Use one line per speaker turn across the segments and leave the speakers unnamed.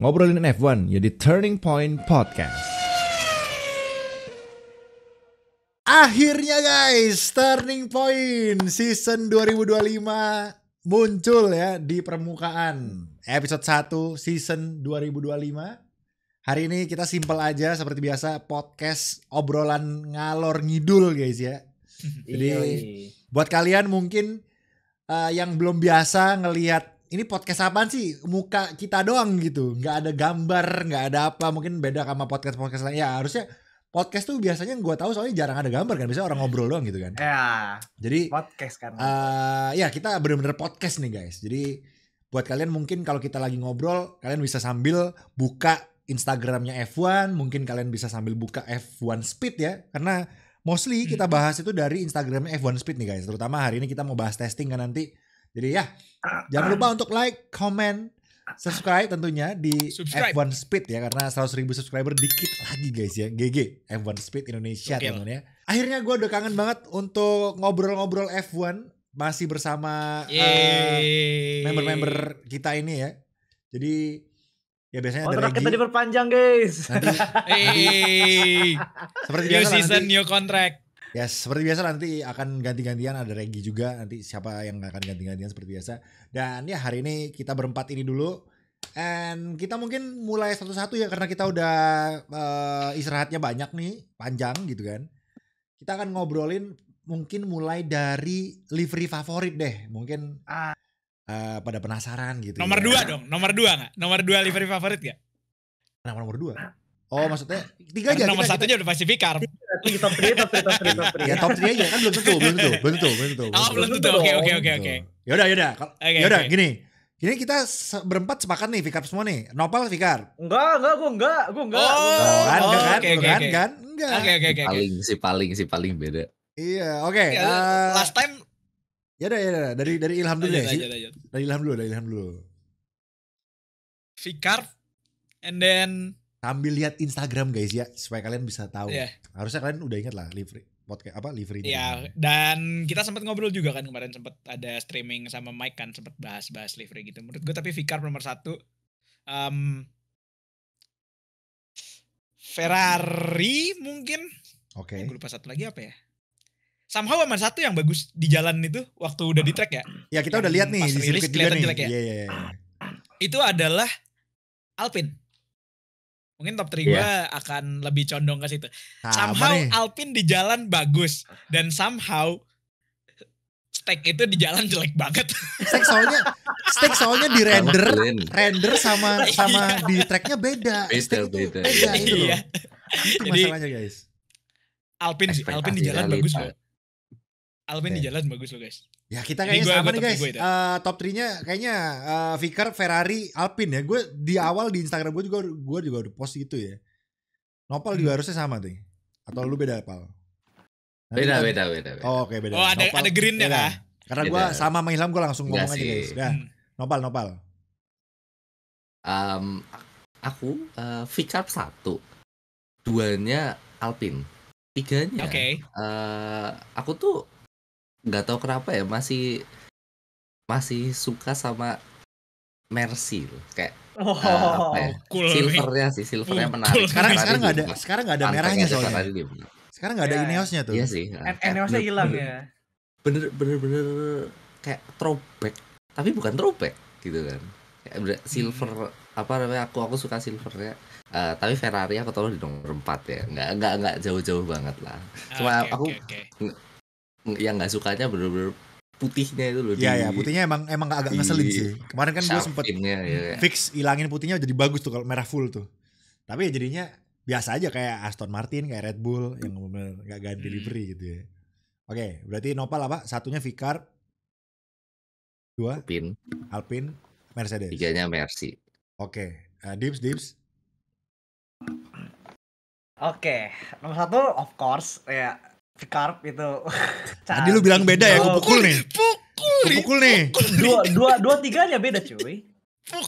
Ngobrolin F1 ya di Turning Point Podcast. Akhirnya guys, Turning Point season 2025 muncul ya di permukaan. Episode 1 season 2025. Hari ini kita simple aja seperti biasa, podcast obrolan ngalor ngidul guys ya. Jadi buat kalian mungkin yang belum biasa ngelihat ini podcast apaan sih, muka kita doang gitu, nggak ada gambar, nggak ada apa, mungkin beda sama podcast lain. Ya harusnya podcast tuh biasanya gue tahu soalnya jarang ada gambar kan, biasanya orang ngobrol doang gitu kan.
Ya.
Jadi
podcast kan.
Ya kita bener-bener podcast nih guys. Jadi buat kalian mungkin kalau kita lagi ngobrol, kalian bisa sambil buka Instagramnya F1, mungkin kalian bisa sambil buka F1 Speed ya, karena mostly kita bahas itu dari Instagramnya F1 Speed nih guys. Terutama hari ini kita mau bahas testing kan nanti. Jadi ya, jangan lupa untuk like, comment, subscribe tentunya di F1 Speed ya, karena 100.000 subscriber dikit lagi guys ya. GG F1 Speed Indonesia teman ya. Akhirnya gue udah kangen banget untuk ngobrol-ngobrol F1 masih bersama member-member kita ini ya. Jadi ya biasanya ada Regi.
Kontrak kita diperpanjang guys.
Nanti seperti
new
biasa
season,
nanti,
new contract.
ya seperti biasa nanti akan ganti-gantian, ada Regi juga, nanti siapa yang akan ganti-gantian seperti biasa. Dan ya hari ini kita berempat ini dulu. And kita mungkin mulai satu-satu ya, karena kita udah istirahatnya banyak nih, panjang gitu kan. Kita akan ngobrolin mungkin mulai dari livery favorit deh. Mungkin pada penasaran gitu.
Nomor
ya.
2 dong, nomor 2 gak? Nomor 2 livery favorit gak?
Kenapa nomor 2? Oh maksudnya 3 aja.
Nomor 1-nya udah pasti Vicar.
Top 3.
Ya top 3 aja kan, belum tentu.
Oh belum tentu, oke.
Yaudah gini kita berempat sepakat nih Vicar semua nih. Nopal Vicar.
Enggak, gue enggak.
Enggak.
Oke.
Paling beda.
Iya, oke.
Last time
Ya dari Ilham dulu ya sih.
lanjut.
Dari Ilham dulu.
Vicar and then
Sambil lihat Instagram guys ya, supaya kalian bisa tahu.
Yeah.
Harusnya kalian udah ingat lah livery podcast livery.
ya, dan kita sempat ngobrol juga kan kemarin, sempat ada streaming sama Mike kan, sempat bahas livery gitu. Menurut gue tapi Vicar nomor 1. Ferrari mungkin.
Oke.
Gue lupa satu lagi apa ya. Somehow sama satu yang bagus di jalan itu waktu udah di track ya.
Ya kita udah lihat nih di sirkuit juga nih.
Iya. Itu adalah Alpine. Mungkin top 3 gue akan lebih condong ke situ. Somehow Alpine di jalan bagus, dan somehow Steak itu di jalan jelek banget.
Steak soalnya di render sama di tracknya beda. Beda itu loh.
Iya.
Itu masalahnya guys.
Alpine di jalan bagus loh. Alpine di jalan bagus loh guys.
Ya kita kayaknya sama nih guys. Top 3-nya kayaknya Vicar, Ferrari, Alpine ya. Gue di awal di Instagram gue juga udah post gitu ya. Nopal juga harusnya sama tuh. Atau lu beda Pal?
Beda.
Oh, oke beda.
Oh ada greennya kah?
Karena gue sama Ilham gue langsung ngomong aja guys. Nah, Nopal.
Aku Vicar 1, 2-nya Alpine, 3-nya. Aku tuh nggak tahu kenapa ya masih suka sama Mercy loh, kayak
cool,
silvernya menarik.
Sekarang nggak ada merahnya soalnya. Sekarang nggak ada Ineosnya tuh.
Iya sih.
Ineosnya hilang ya.
Bener kayak throwback, tapi bukan throwback gitu kan. Kayak silver apa namanya, aku suka silvernya. Tapi Ferrari aku taruh di nomor 4 ya. Nggak jauh-jauh banget lah. Cuma aku yang nggak sukanya bener-bener putihnya itu loh.
Iya, putihnya emang agak ngeselin sih. Kemarin kan gue sempet fix ilangin putihnya jadi bagus tuh kalau merah full tuh. Tapi ya jadinya biasa aja kayak Aston Martin, kayak Red Bull yang bener nggak ganti livery gitu ya. Oke, berarti Nopal apa? 1-nya Vicar, 2 Alpine, Mercedes.
3-nya Mercy.
Oke, Dips.
Oke, nomor 1 of course ya Vicar itu.
Tadi lu bilang beda ya, gue pukul nih.
Dua tiganya beda cuy.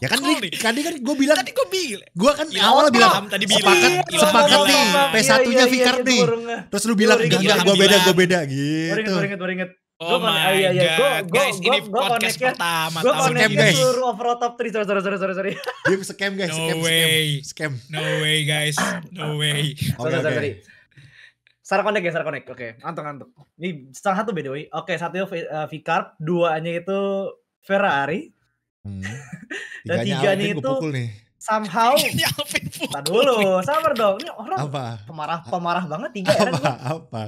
Ya kan tadi kan gue bilang.
Tadi gue bilang.
Gue kan awalnya bilang sepakat nih P1-nya Vicar nih. Terus lu bilang enggak gue beda gitu.
Baru inget.
Oh
Gua
my
iya,
god, guys, ini podcast
connect-nya-
pertama.
Gue
Scam,
connect
guys.
seluruh overall top 3. Sorry.
Dia scam guys,
No way.
scam.
No way guys, no way.
Sorry. Sarah Connect. Oke, ngantuk. Ini salah satu by the way. Oke, satunya Vicarb, duanya itu Ferrari, dan tiganya
Alvin
itu
gua pukul nih.
somehow.
Ini Alvin pukul.
Tar dulu, sabar dong. Ini orang
Apa?
pemarah banget tiga ya kan.
Apa?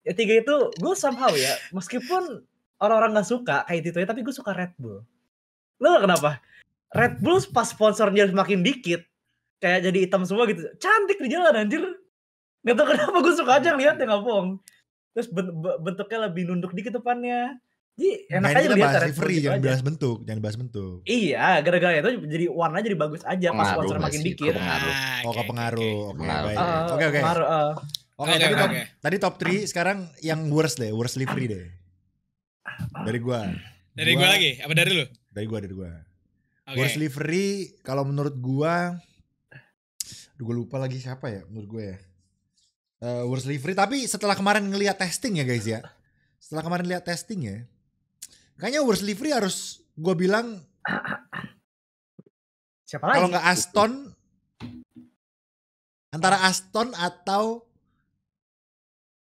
Ya tiga itu gue somehow ya, meskipun orang-orang nggak suka kayak gitu ya, tapi gue suka Red Bull. Lo tau kenapa? Red Bull pas sponsornya semakin dikit, kayak jadi hitam semua gitu, cantik di jalan anjir. Gak tau kenapa gue suka aja lihatnya, nggak bohong. Terus bentuknya lebih nunduk dikit depannya. Jadi enak aja lihat Red Bull gitu aja.
Jangan bahas bentuk.
Iya, gara-gara itu jadi warnanya jadi bagus aja pas sponsor makin dikit.
Pengaruh. Oke.
Pengaruh.
Tadi top 3, sekarang yang worst livery deh. Dari gua.
Dari gua lagi, apa dari lu?
Dari gua.
Okay.
Worst livery kalau menurut gua, gua lupa lagi siapa ya menurut gua ya. Worst livery, tapi setelah kemarin ngelihat testing ya guys ya. Kayaknya worst livery harus gua bilang
siapa lagi?
kalau nggak Aston, antara Aston atau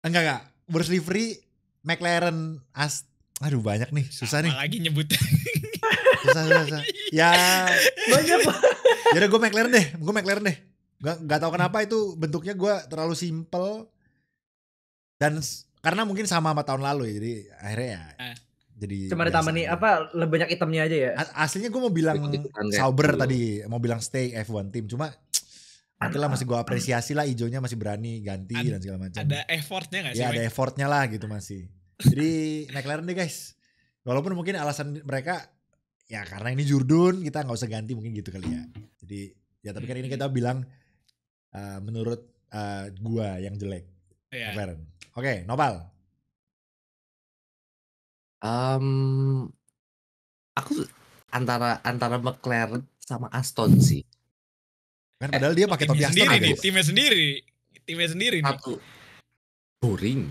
enggak worst livery McLaren. Aduh banyak nih, susah nih.
Lagi nyebut.
Susah. Ya
Banyak.
Yaudah gue McLaren deh. Gak tahu kenapa itu bentuknya gue terlalu simple, dan karena mungkin sama tahun lalu ya, jadi akhirnya ya. Jadi
cuma ditambah nih apa, lebih banyak itemnya aja ya.
Aslinya gue mau bilang Sauber tadi, mau bilang stay F1 team, cuma oke lah, masih gue apresiasi lah, hijaunya masih berani ganti dan segala macam.
Ada effortnya gak sih?
Ya ada effortnya lah gitu masih. Jadi McLaren deh guys. Walaupun mungkin alasan mereka ya karena ini Jurdun, kita gak usah ganti mungkin gitu kali ya. Jadi ya tapi kan ini kita bilang menurut gua yang jelek McLaren. Oke, Nopal.
Aku antara McLaren sama Aston sih.
Kan padahal dia pakai topi Aston
sendiri
ya, guys.
Timnya sendiri nih.
Satu boring.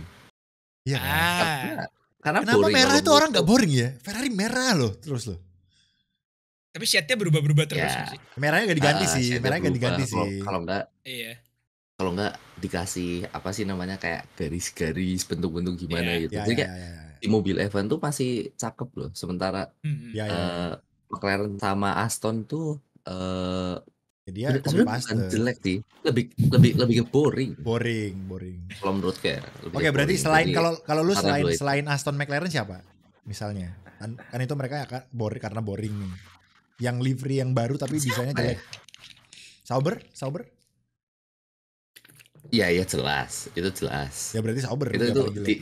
Iya kan?
Karena
kenapa
boring,
merah itu orang gak boring ya? Ferrari merah loh terus loh.
Tapi shade-nya berubah-berubah terus
Ya.
sih.
Merahnya gak diganti sih.
shade-nya
Merahnya gak
berubah.
diganti sih.
Iya.
Kalau enggak dikasih apa sih namanya, kayak garis-garis bentuk-bentuk gimana gitu.
Ya,
Jadi
ya,
kayak
ya.
di mobil F1 tuh masih cakep loh. Sementara
Ya.
McLaren sama Aston tuh
Dia copy
sebenarnya
paste.
bukan jelek sih. Lebih ke boring.
Boring.
Kalau menurut kayak.
Oke, berarti
boring.
selain
Jadi,
kalau lu
antara dua itu.
selain Aston McLaren siapa? Misalnya. Kan itu mereka boring karena boring nih. Yang livery yang baru tapi desainnya jelek. Sauber?
Iya jelas, itu jelas.
Ya berarti Sauber.
Itu
yang paling jelek.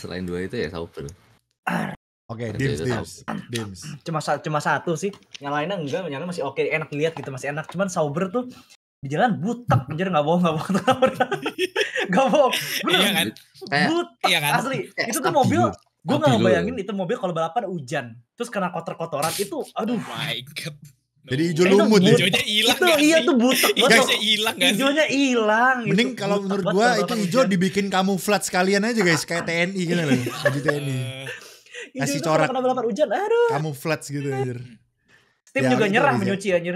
selain dua itu ya Sauber.
Oke,
Itu
Dims.
Cuma satu sih. Yang lainnya enggak, yang lainnya masih oke, enak dilihat gitu, masih enak. Cuman Sauber tuh di jalan butek, anjir, enggak bohong. Enggak bohong. Bener.
Iya kan?
Butek,
Iya kan?
asli.
Kayak
Itu tuh mobil, gue nggak
stabilo.
ngebayangin itu mobil kalau balapan hujan, terus kena kotor-kotoran itu, aduh.
Oh my god.
Jadi hijau
Itu
lumut ya.
Hijaunya hilang
Itu
gak
iya
sih?
tuh butek banget.
Hijaunya hilang gak sih?
Hijaunya hilang.
Mending
Itu
kalau
butek
menurut
banget
gua
kalau
itu
balapan
hijau
hujan.
dibikin kamuflage sekalian aja guys, kayak TNI gitu loh. Baju TNI.
Hijau
kasih
itu
corak.
kalau kena balapan hujan, aduh.
Kamuflage gitu anjir.
Tim
Ya,
juga
itu
nyerah
bisa.
menyuci anjir.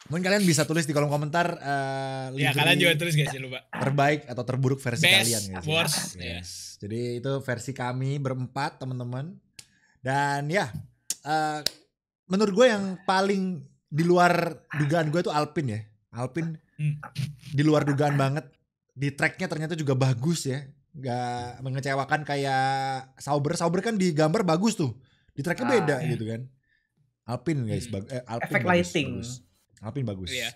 Mungkin kalian bisa tulis di kolom komentar
Ya
livery
kalian juga tulis guys, jangan lupa.
terbaik atau terburuk versi
Best,
kalian guys.
worst,
Yes. Jadi itu versi kami berempat teman-teman. Dan ya menurut gue yang paling di luar dugaan gue itu Alpine ya. Alpine di luar dugaan banget. Di tracknya ternyata juga bagus ya. Gak mengecewakan kayak Sauber. Sauber kan di gambar bagus tuh. Di tracknya beda gitu kan. Alpine guys. Alpine
Efek
bagus,
lighting.
bagus. Alpine bagus.
Iya.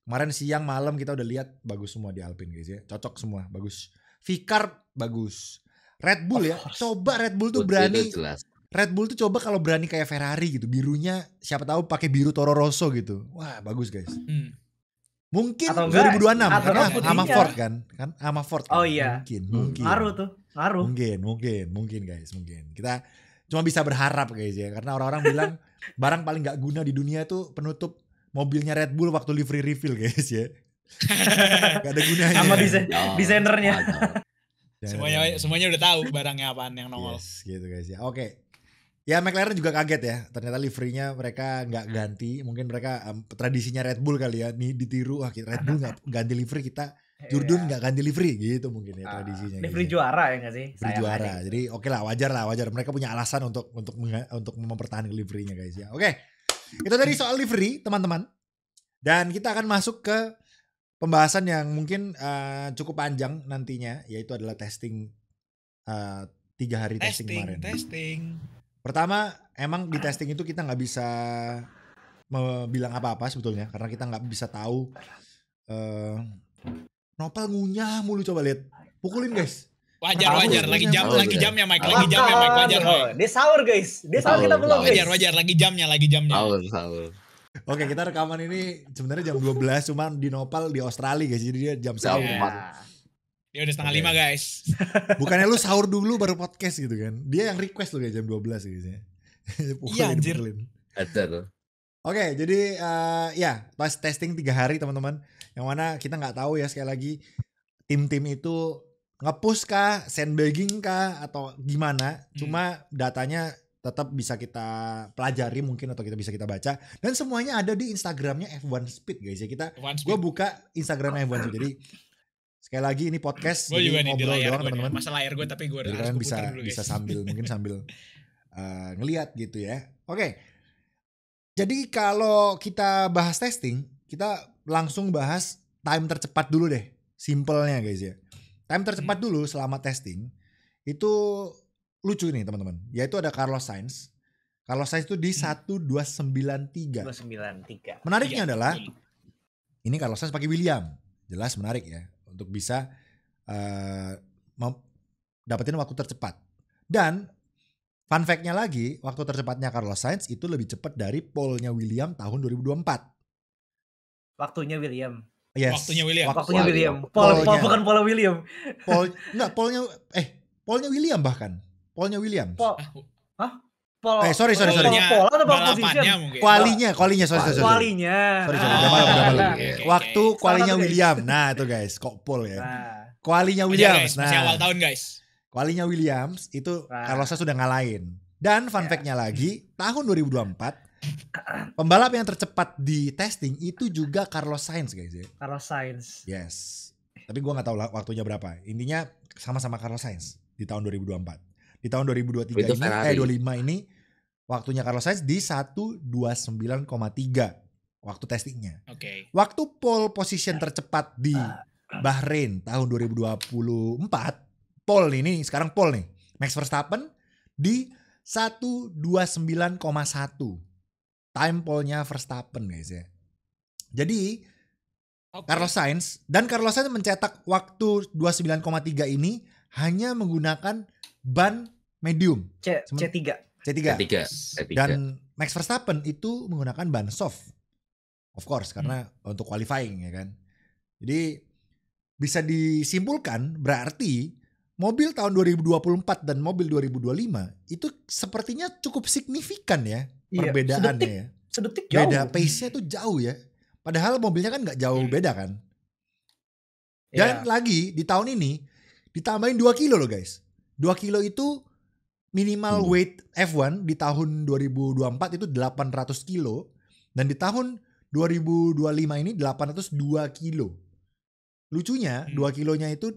Kemarin siang malam kita udah lihat bagus semua di Alpine guys ya. Cocok semua, bagus. Vicarb bagus. Red Bull ya. Coba Red Bull tuh berani.
Itu jelas.
Red Bull tuh coba kalau berani kayak Ferrari gitu. Birunya siapa tahu pakai biru Toro Rosso gitu. Wah, bagus guys. Mungkin
Atau enggak,
2026
atau
karena
putihnya.
sama Ford kan. Sama Ford kan.
Oh iya.
Mungkin.
Ngaruh tuh, ngaruh.
Mungkin guys, mungkin. Kita cuma bisa berharap guys ya. Karena orang-orang bilang barang paling gak guna di dunia tuh penutup mobilnya Red Bull waktu livery reveal guys ya. Gak ada gunanya.
Sama desainernya.
Semuanya udah tahu barangnya apaan yang nongol.
Yes, gitu guys ya. Oke. Ya McLaren juga kaget ya. Ternyata liverynya mereka nggak ganti. Mungkin mereka tradisinya Red Bull kali ya. Nih ditiru. Red Bull nggak ganti livery, kita Jordan nggak ganti livery gitu mungkin ya tradisinya.
Livery
gitu.
juara ya nggak sih?
Livery juara. Jadi oke lah, wajar. Mereka punya alasan untuk mempertahankan liverynya guys ya. Oke. Itu tadi soal livery teman-teman. Dan kita akan masuk ke pembahasan yang mungkin cukup panjang nantinya, yaitu adalah testing 3 hari testing kemarin. Pertama, emang di testing itu kita nggak bisa bilang apa-apa sebetulnya, karena kita nggak bisa tahu. Nopal ngunyah mulu, coba lihat, pukulin guys.
Wajar, lagi jamnya Mike, wajar.
Dia sahur guys, kita belum guys.
Wajar, lagi jamnya.
Sahur.
Oke, kita rekaman ini sebenarnya jam 12, cuman di Nopal di Australia guys, jadi dia jam sahur.
Dia udah 4:30 guys.
Bukannya lu sahur dulu baru podcast gitu kan. Dia yang request lu kayak jam 12 gitu ya.
Iya anjir.
Oke, jadi ya pas testing 3 hari teman-teman. Yang mana kita gak tahu ya, sekali lagi tim-tim itu nge-push kah, sandbagging kah, atau gimana. Cuma datanya tetap bisa kita pelajari mungkin, atau kita bisa baca. Dan semuanya ada di Instagramnya F1 Speed guys ya. Gue buka Instagramnya F1 Speed. Jadi sekali lagi ini podcast,
gue juga
ngobrol
nih
doang teman-teman.
Masa layar gue, tapi gue harus
kalian
putar dulu guys.
bisa sambil ngelihat gitu ya. Oke. Jadi kalau kita bahas testing, kita langsung bahas time tercepat dulu deh. Simpelnya guys ya. Time tercepat dulu selama testing itu lucu nih teman-teman. Yaitu ada Carlos Sainz. Carlos Sainz itu di 1:293.
2:93.
Menariknya adalah ini Carlos Sainz pakai William. Jelas menarik ya. Untuk bisa dapetin waktu tercepat. Dan fun fact-nya lagi, waktu tercepatnya Carlos Sainz itu lebih cepat dari pole-nya William tahun 2024.
Waktunya William.
Yes.
Waktunya William.
Paul bukan Paul William.
Pole-nya William bahkan. Pole-nya William.
Hah?
Sorry. Kualinya. Sorry. Udah malu. Waktu kualinya William. Nah, itu guys, kok pole ya. Kualinya Williams.
Masih awal tahun guys.
Kualinya Williams itu Carlos Sainz sudah ngalahin. Dan fun fact-nya lagi, tahun 2024 pembalap yang tercepat di testing itu juga Carlos Sainz guys ya.
Carlos Sainz.
Yes. Tapi gue gak tahu waktunya berapa. Intinya sama-sama Carlos Sainz di tahun 2024. Di tahun 2023
itu
ini, 25 ini waktunya Carlos Sainz di 1:29,3 waktu testingnya.
Oke.
Waktu pole position tercepat di Bahrain tahun 2024, pole ini sekarang pole nih, Max Verstappen di 1:29,1 time pole-nya Verstappen guys ya. Jadi Carlos Sainz mencetak waktu 29,3 ini hanya menggunakan ban medium
C3.
Dan Max Verstappen itu menggunakan ban soft, of course, karena untuk qualifying ya kan. Jadi bisa disimpulkan berarti mobil tahun 2024 dan mobil 2025 itu sepertinya cukup signifikan ya perbedaannya.
Sedetik jauh.
Beda pace-nya tuh jauh ya. Padahal mobilnya kan gak jauh beda kan. Dan lagi di tahun ini ditambahin 2 kilo loh guys. 2 kilo itu minimal weight F1 di tahun 2024 itu 800 kilo. Dan di tahun 2025 ini 802 kilo. Lucunya 2 kilonya itu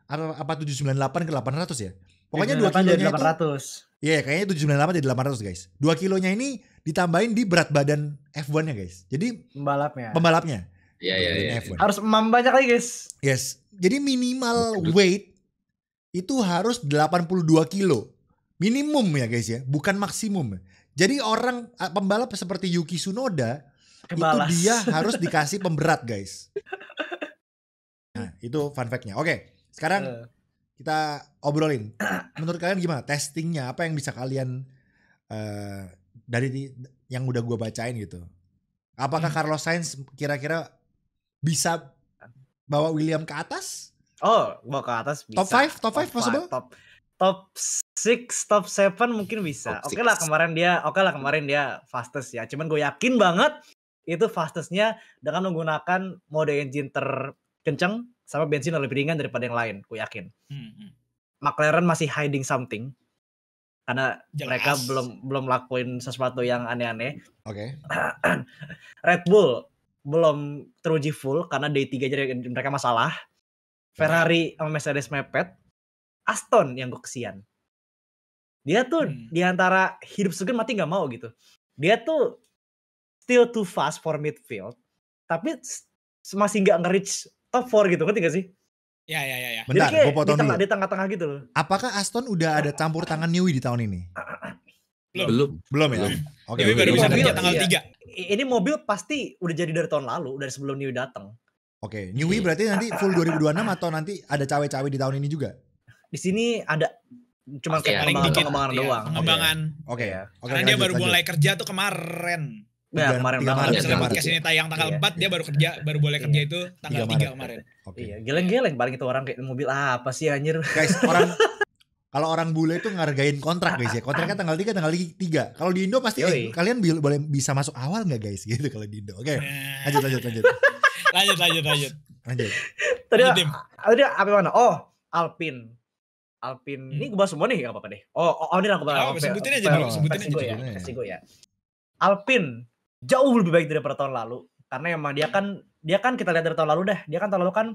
apa 798 ke 800 ya? Pokoknya 2 kilonya itu 800. Iya, kayaknya 798 jadi 800 guys. 2 kilonya ini ditambahin di berat badan F1-nya guys. Jadi pembalapnya.
Iya.
Harus banyak lagi guys.
Yes. Jadi minimal weight itu harus 82 kilo. Minimum ya guys ya, bukan maksimum. Jadi pembalap seperti Yuki Tsunoda itu dia harus dikasih pemberat guys. Nah, itu fun fact-nya. Oke, sekarang kita obrolin. Menurut kalian gimana testingnya? Apa yang bisa kalian dari yang udah gue bacain gitu? Apakah Carlos Sainz kira-kira bisa bawa William ke atas?
Oh, bawa ke atas bisa.
Top 5 possible?
Top 6, top 7 mungkin bisa. Oke lah kemarin dia fastest ya. Cuman gue yakin banget itu fastestnya dengan menggunakan mode engine terkencang sama bensin lebih ringan daripada yang lain. Gue yakin. McLaren masih hiding something karena
Jelas.
mereka belum lakuin sesuatu yang aneh-aneh.
Oke.
Red Bull belum teruji full karena day 3 jadi mereka masalah. Ferrari sama Mercedes mepet. Aston yang gue kesian. Dia tuh di antara hidup segan mati nggak mau gitu. Dia tuh still too fast for midfield, tapi masih nggak nge-reach top 4 gitu, ngerti gak sih?
Ya.
Bentar,
Jadi kayak
gue potong dulu.
di tengah-tengah gitu loh.
Apakah Aston udah ada campur tangan Newey di tahun ini?
Belum
Ya? Oke.
Newey baru bisa
Mobil,
kerja tanggal
iya.
3.
Ini mobil pasti udah jadi dari tahun lalu, dari sebelum Newey datang.
Oke, Newey berarti nanti full 2026 atau nanti ada cawe-cawe di tahun ini juga?
Di sini ada cuma
Pasti
kayak
Paling dikit
pengembangan
ya,
doang.
pengembangan.
Oke.
Iya.
Karena dia baru mulai kerja tuh kemarin.
Ya, kemarin
tiga
banget.
Maret,
Misalnya
Maret.
podcast ini tayang tanggal
Iya.
4, dia baru kerja, baru boleh kerja itu tanggal
3
3 kemarin.
Oke.
Iya, geleng-geleng paling itu orang kayak mobil apa sih anjir.
Guys, kalau orang bule itu ngargain kontrak guys ya. Kontraknya tanggal 3 tanggal 3. Kalau di Indo pasti
Yoi.
kalian boleh bisa masuk awal nggak guys gitu kalau di Indo. Oke.
Nah,
Lanjut.
lanjut.
Tadi
Lanjut, Dim.
apa mana? Oh, Alpine. Ini gue bahas semua nih, gak apa-apa deh. Oh ini aku bahas.
Oh, sebutin aja dulu, sebutin aja.
Versi gue ya. Alpine jauh lebih baik daripada tahun lalu karena emang dia kan kita lihat dari tahun lalu dah. Dia kan tahun lalu kan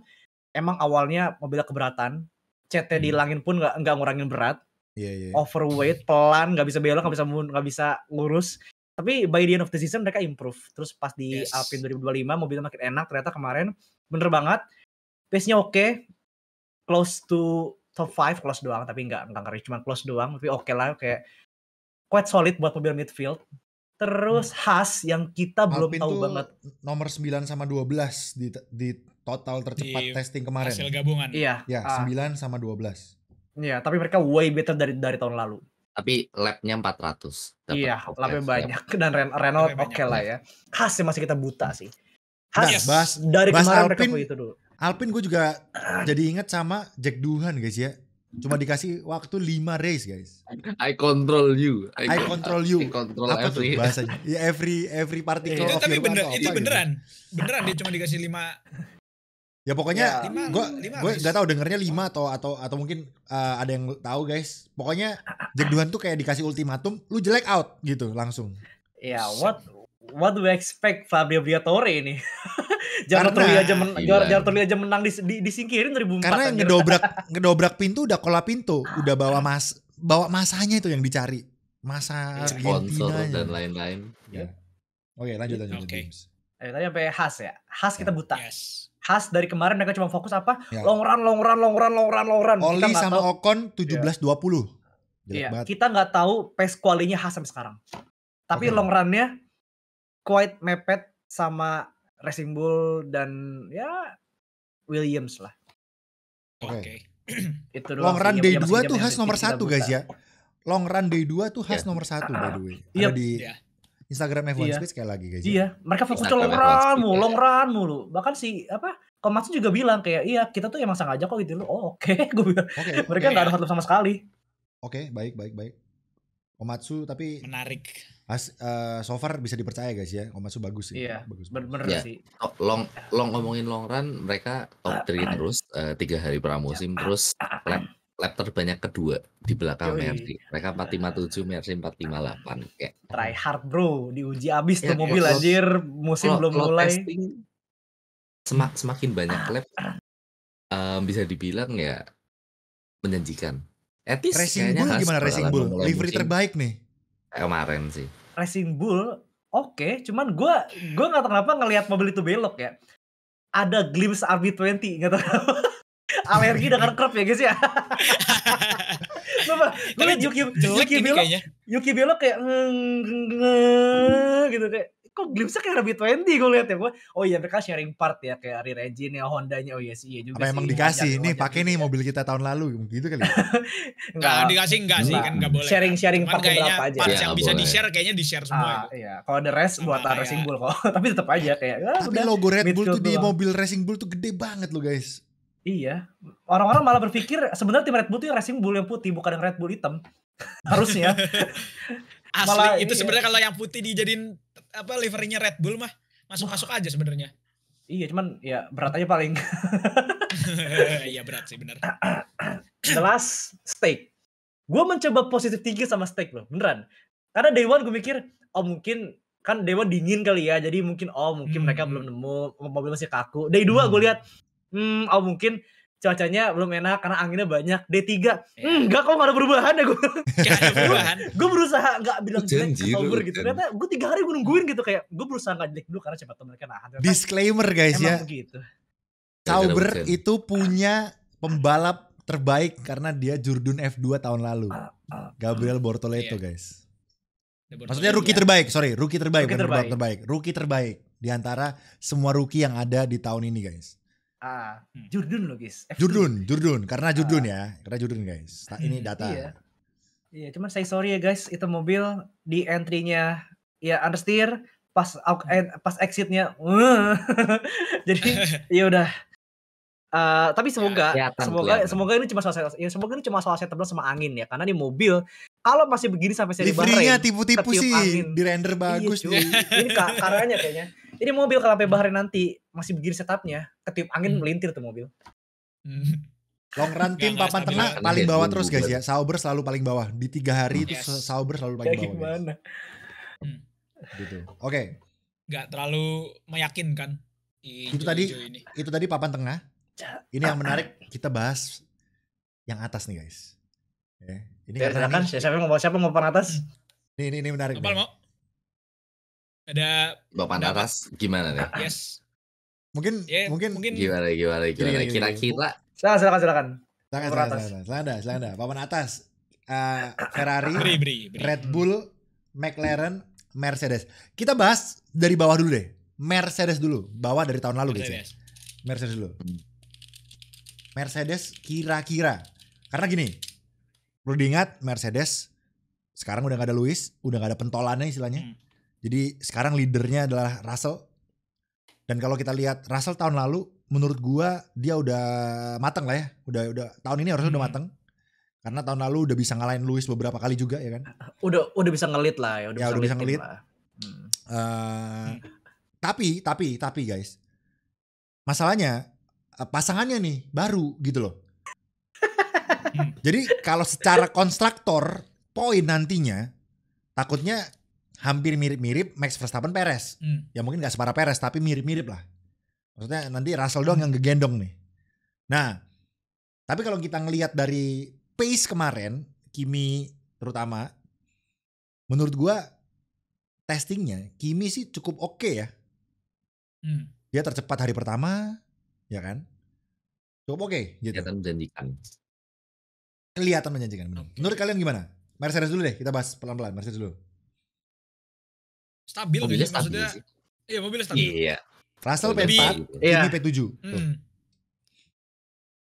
emang awalnya mobilnya keberatan. CT dihilangin pun nggak ngurangin berat.
Iya.
Overweight, pelan, nggak bisa belok, nggak bisa lurus. Tapi by the end of the season mereka improve. Terus pas di
Yes.
Alpine 2025 mobilnya makin enak. Ternyata kemarin bener banget. Pace-nya oke. Close to top 5, close doang. Tapi nggak ngeri, cuma close doang. Tapi oke lah, kayak quite solid buat mobil midfield. Terus Haas yang kita belum
Alpine
tahu
tuh
banget.
nomor 9 sama 12 di total tercepat
Di
testing kemarin.
Hasil gabungan.
Iya.
Ya, 9 sama 12.
Iya, tapi mereka way better dari tahun lalu.
Tapi lapnya 400. Dapat
Iya,
top
lapnya
lap.
banyak dan Renault
Lapnya
oke
banyak.
lah ya. Haas yang masih kita buta sih.
Nah,
Haas
bahas
dari kemarin mereka
Alpine.
itu dulu.
Alpine gue juga jadi inget sama Jack Doohan guys ya. Cuma dikasih waktu 5 race guys.
I control you.
I control you.
I control
Apa tuh
every.
bahasanya? Ya every particle
Iya.
of
Tapi
your
bener,
atau
itu
apa gitu.
beneran dia cuma dikasih 5.
Ya pokoknya
Ya,
lima
gue
race.
nggak tahu dengernya 5 atau mungkin ada yang tahu guys. Pokoknya Jack Doohan tuh kayak dikasih ultimatum, lu jelek out gitu langsung.
Ya, what do we expect Fabio Briatore ini? Jangan
Karena-
Terli aja menang disingkirin 2004.
Karena yang
anjir.
ngedobrak pintu udah kola pintu, udah bawa masanya itu yang dicari. Masa
Sponsor
Argentinanya.
dan lain-lain.
Ya. Oke, lanjut
Oke.
James.
Tadi sampai Haas ya. Haas kita buta.
Yes.
Haas dari kemarin mereka cuma fokus apa?
Ya.
Long run.
Oli
Kita nggak
sama
tahu-
Ocon 17-20. Jelek
Iya,
banget.
kita nggak tahu pace quality-nya Haas sampai sekarang. Tapi
Oke.
long run-nya quite mepet sama Racing Bull dan ya Williams lah.
Oke.
Itu doang
Long
sih
run
yang-
day
yang
2
masih
tuh
yang
Haas nomor
kita
1
buta.
guys ya. Long run day 2 tuh Haas
Iya.
nomor 1 by the way.
Iya.
Ada di
Iya.
Instagram F1
Iya.
Space kayak lagi guys. ya.
Iya, mereka fokusnya
Instagram
long
F1
run
Speed,
mulu,
ya.
long run mulu. Bahkan si Komatsu juga bilang kayak iya kita tuh emang sengaja kok gitu loh. Oh oke, gue bilang.
Oke.
Mereka nggak ada hot lap sama sekali.
Oke, baik. Komatsu tapi
Menarik.
so far bisa dipercaya guys ya. Komatsu bagus sih.
Iya,
Bagus.
bener
Iya.
sih.
Oh, long ngomongin long run, mereka top 3 terus 3 hari pramusim, terus lap terbanyak kedua di belakang
Yoi.
Mercy. Mereka 457, Mercy 458. Kayak
Try hard bro, diuji abis tuh
Iya,
mobil
kalau-
anjir, musim belum
kalau
mulai.
testing, semakin banyak lap bisa dibilang ya menjanjikan. Etis
Racing
kayaknya
Bull
Haas
gimana Racing
bakalan
Bull?
memulai
Livery
musim
terbaik nih.
kemarin sih.
Racing Bull oke, cuman gue nggak tahu kenapa ngelihat mobil itu belok ya. Ada glimpse RB20 nggak tahu kenapa. Alergi dengan kerap ya guys ya. Gue
Tapi
liat
jelek ini kayaknya.
Yuki belok kayak gitu kayak kok glimpse-nya kayak RB20 gue liat ya. Oh iya mereka sharing part ya kayak rear engine ya Hondanya. Oh iya sih iya juga
Apa
sih.
emang dikasih?
Wajar,
Nih
wajar
pakai
juga
nih
ya.
mobil kita tahun lalu gitu kali.
Enggak dikasih enggak sih, kan enggak boleh.
Sharing
Cuman
part
kayaknya
beberapa aja.
parts
Ya,
yang
nggak
bisa
boleh.
di-share kayaknya di-share semua itu.
Iya, kalau the rest
Sama
buatan
kayak-
Racing Bull kok. Tapi tetap aja kayak
Tapi
udah.
logo Red Bull tuh
midfield
di
doang.
mobil Racing Bull tuh gede banget loh guys.
Iya. Orang-orang malah berpikir sebenarnya tim Red Bull tuh yang Racing Bull yang putih bukan yang Red Bull hitam. Harusnya.
Asli
Malah
itu
iya.
sebenarnya kalau yang putih dijadiin apa liverynya Red Bull mah masuk-masuk aja sebenarnya.
Iya, cuman ya berat aja paling.
Iya berat sih benar.
The last stake. Gue mencoba positive thinking sama stake loh, beneran. Karena day one gue mikir, mungkin kan day one dingin kali ya, jadi mungkin mereka belum nemu, mobil masih kaku. Day 2 gue lihat, mungkin cuacanya belum enak karena anginnya banyak. Day 3, enggak kok gak ada perubahan ya gue. Gue berusaha gak bilang jelek ke Sauber gitu. Ternyata gue 3 hari gue nungguin gitu, kayak gue berusaha gak jelek dulu karena cepat mereka nahan.
Disclaimer guys ya,
begitu.
Sauber itu punya pembalap terbaik karena dia Jurdun F2 tahun lalu. Gabriel Bortoleto guys. Maksudnya rookie terbaik, rookie terbaik. Rookie terbaik di antara semua rookie yang ada di tahun ini guys.
Jurdun loh guys.
Jurdun, karena Jurdun ya, karena Jurdun guys. Nah, ini data.
Iya, cuman saya sorry ya guys, itu mobil di entry-nya ya understeer, pas exit-nya, jadi ya udah. Tapi semoga ini cuma soal setup sama angin ya, karena di mobil kalau masih begini sampai seri Bahrain,
livery-nya tipu-tipu sih,
angin.
di render bagus
nih. Ini karyanya kayaknya. Ini mobil kalau sampai Bahrain nanti masih begini setupnya, ketiup angin melintir tuh mobil.
Long run tim papan tengah paling bawah terus guys ya. Sauber selalu paling bawah di 3 hari itu Sauber selalu paling bawah.
Gimana?
Gitu. Oke.
Nggak terlalu meyakinkan.
Itu tadi papan tengah. Ini yang menarik, kita bahas yang atas nih guys. Ini
silakan, siapa mau papan atas?
Ini menarik.
Apa mau? Ada
papan atas gimana nih?
Yes.
Mungkin gimana kira-kira.
Silakan.
Selanda. Papan atas. Ferrari, Red Bull, McLaren, Mercedes. Kita bahas dari bawah dulu deh. Mercedes dulu, bawah dari tahun lalu guys. Mercedes dulu. Mercedes kira-kira, karena gini, perlu diingat Mercedes sekarang udah gak ada Lewis, udah gak ada pentolannya istilahnya. Jadi sekarang leadernya adalah Russell. Dan kalau kita lihat Russell tahun lalu, menurut gua dia udah mateng lah ya. Udah tahun ini harusnya udah mateng. Karena tahun lalu udah bisa ngalahin Lewis beberapa kali juga ya kan.
Udah bisa ngelit lah ya.
Udah bisa ngelit. Tapi guys, masalahnya pasangannya nih baru gitu loh. Jadi kalau secara konstruktor poin nantinya takutnya hampir mirip-mirip Max Verstappen Perez. Ya mungkin gak separah Perez tapi mirip-mirip lah. Maksudnya nanti Russell doang yang ngegendong nih. Nah, tapi kalau kita ngelihat dari pace kemarin, Kimi terutama, menurut gua testingnya Kimi sih cukup oke ya. Dia tercepat hari pertama, ya kan? Cukup oke gitu. Kelihatan menjanjikan. Menurut kalian gimana? Mercedes dulu deh, kita bahas pelan-pelan. Mercedes dulu.
Stabil
mobilnya
maksudnya. Iya, mobilnya stabil.
Iya.
Russell P4, Kimi P7.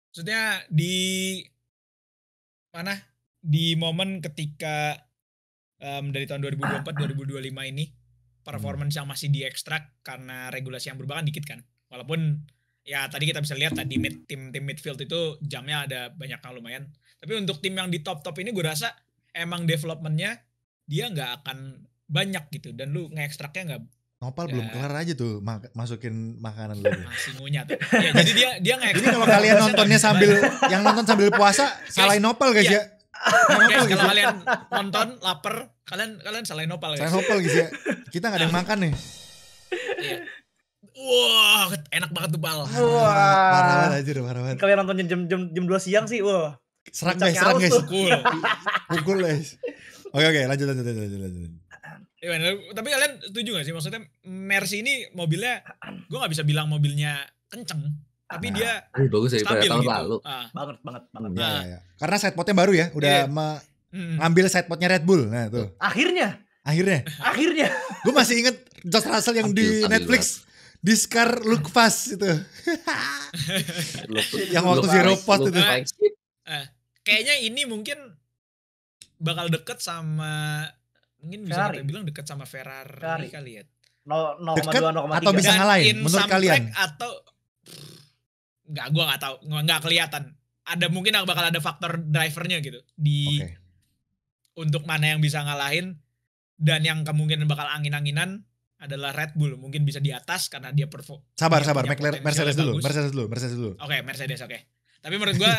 Maksudnya di mana? Di momen ketika dari tahun 2024-2025 ini performance yang masih diekstrak karena regulasi yang berubah kan dikit kan. Walaupun ya tadi kita bisa lihat tadi tim midfield itu jamnya ada banyak yang lumayan. Tapi untuk tim yang di top ini gue rasa emang developmentnya dia nggak akan banyak gitu. Dan lu nge-ekstraknya nggak.
Nopal belum kelar aja tuh masukin makanan lu.
Masih ngunyah tuh. Ya, jadi dia
nge-ekstrak. Ini kalau kalian nontonnya yang nonton sambil puasa salahin Nopal guys ya.
Guys, kalau kalian nonton lapar, kalian salahin Nopal guys.
Salahin Nopal guys ya. Kita nggak ada yang makan nih.
Iya. Wah, enak banget tuh Pal.
Wah.
Parah banget.
Kalian nontonnya jam 2 siang sih, wah.
Serang guys. Pukul guys. Oke, lanjut.
Ya, tapi kalian setuju gak sih? Maksudnya Mercy ini mobilnya, gue gak bisa bilang mobilnya kenceng. Tapi dia
bagus
stabil
tahun
gitu.
lalu.
Banget.
Ya. Karena sidepodnya baru ya. Udah ngambil sidepodnya Red Bull. Nah tuh.
Akhirnya.
Gue masih inget George Russell yang di Netflix. Discar Look Fast itu. Yang waktu Zero Pot itu.
Kayaknya ini mungkin bakal deket sama, mungkin bisa kita bilang deket sama Ferrari kali ya.
0,2, 0,3.
Atau bisa ngalahin menurut kalian?
Atau gue gak tahu, nggak kelihatan. Ada mungkin bakal ada faktor drivernya gitu di untuk mana yang bisa ngalahin, dan yang kemungkinan bakal angin-anginan adalah Red Bull, mungkin bisa di atas karena dia
Sabar, Mercedes dulu.
Oke, Mercedes. Tapi menurut gue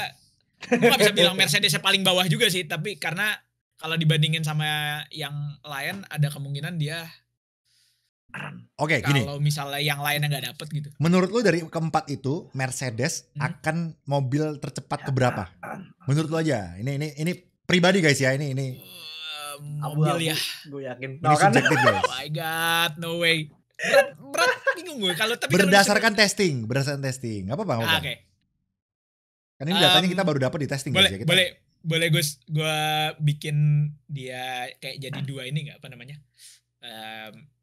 Gue gak bisa bilang Mercedes paling bawah juga sih, tapi karena kalau dibandingin sama yang lain ada kemungkinan dia
Oke, gini.
kalau misalnya yang lainnya nggak dapet gitu.
Menurut lu dari keempat itu Mercedes akan mobil tercepat keberapa? Menurut lu aja. Ini pribadi guys ya. Ini
Mobil ya.
Gue yakin.
ini subjektif guys.
Oh my god, no way. Berat bingung gue kalau tapi
Berdasarkan testing. Apa bang?
Oke.
Kan ini datanya kita baru dapat di testing
Boleh,
guys ya.
boleh gue bikin dia kayak jadi dua ini nggak apa namanya?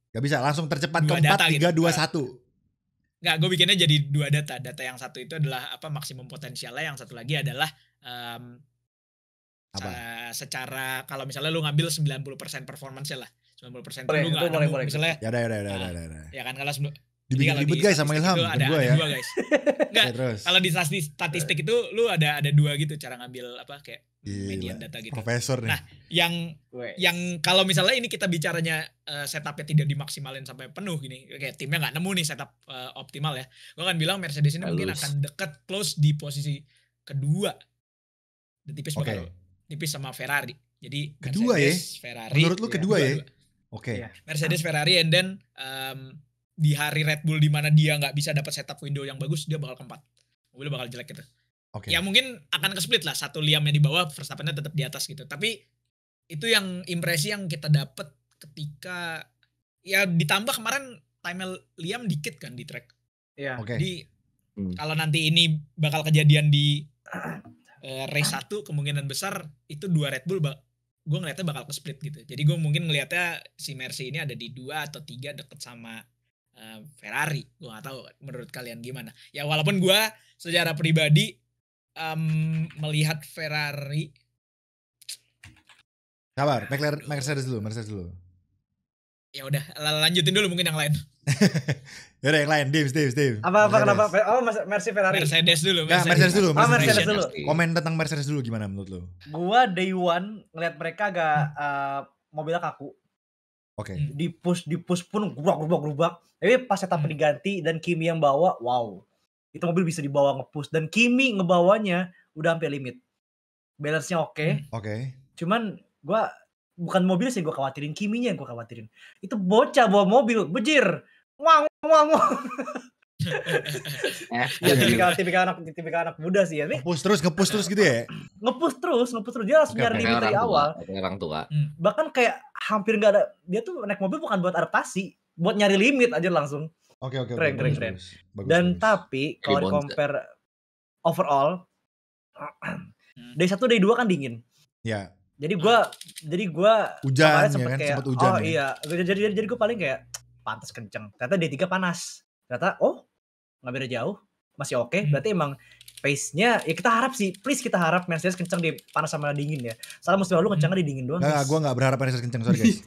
Gak bisa langsung tercepat
Dua
keempat,
data
3,
gitu.
2, 1.
Nggak, gue bikinnya jadi dua data. Data yang satu itu adalah apa maksimum potensialnya, yang satu lagi adalah secara kalau misalnya lu ngambil 90% performance lah. 90%
Boleh,
lu
itu
nggak
boleh,
nemu
boleh.
misalnya.
Ya udah.
Ya kan kalau
Dibikin ribet
di
guys sama
statistik
Ilham,
itu
bukan gua ya.
Ada dua guys. Enggak,
Oke, terus.
kalau di statistik itu lu ada dua gitu cara ngambil apa kayak
Gila,
median data gitu.
Profesor nih.
Nah, yang kalau misalnya ini kita bicaranya setupnya tidak dimaksimalin sampai penuh gini, kayak timnya nggak nemu nih setup optimal ya, gue akan bilang Mercedes ini mungkin akan dekat close di posisi kedua, dan tipis bakal tipis sama Ferrari. Jadi
Kedua
Mercedes, Ferrari.
Menurut lu kedua ya? Oke.
Iya.
Mercedes, Ferrari, and then di hari Red Bull di mana dia nggak bisa dapat setup window yang bagus, dia bakal keempat. Mobilnya bakal jelek gitu.
Oke.
Ya mungkin akan ke-split lah, satu Liamnya di bawah, Verstappennya tetap di atas gitu. Tapi itu yang impresi yang kita dapat ketika ya ditambah kemarin time Liam dikit kan di track.
Iya.
Oke.
Jadi kalau nanti ini bakal kejadian di race 1, kemungkinan besar itu dua Red Bull gue ngeliatnya bakal ke-split gitu. Jadi gue mungkin ngeliatnya si Mercy ini ada di 2 atau 3 deket sama Ferrari. Gue gak tahu menurut kalian gimana. Ya walaupun gue secara pribadi melihat Ferrari.
Sabar, Mercedes dulu.
Ya udah, lanjutin dulu mungkin yang lain.
Yaudah yang lain, Dave.
Apa kenapa? Oh, Mercy Ferrari.
Mercedes dulu.
Mercedes dulu.
Mercedes dulu.
Komen tentang Mercedes dulu gimana menurut lo?
Gua day one ngeliat mereka agak mobilnya kaku.
Oke.
Di push pun gerubak. Tapi pas setup diganti dan Kimi yang bawa, wow. Itu mobil bisa dibawa nge-push dan Kimi ngebawanya udah sampai limit. Balance-nya oke.
Oke.
Cuman gua bukan mobil sih gua khawatirin, Kiminya yang gua khawatirin. Itu bocah bawa mobil, bejir. Wang. Ya tipikal anak muda sih ya.
Nge-push terus gitu ya?
Nge-push terus. Dia langsung nyari limit dari awal.
Orang tua.
Bahkan kayak hampir nggak ada, dia tuh naik mobil bukan buat adaptasi, buat nyari limit aja langsung.
Oke.
Keren.
Bagus,
Dan tapi kalau di compare overall, day 1 day 2 kan dingin.
Ya.
Jadi gua
hujan ya
sempet
kan,
kayak,
sempat hujan.
Oh iya, jadi gue paling kayak pantas kenceng. Ternyata day 3 panas. Ternyata nggak beda jauh, masih oke. Berarti emang pace-nya ya kita harap Mercedes kenceng di panas sama dingin ya. Soalnya musim lalu kencengnya di dingin doang.
Enggak, gue gak berharap Mercedes kenceng, sorry guys.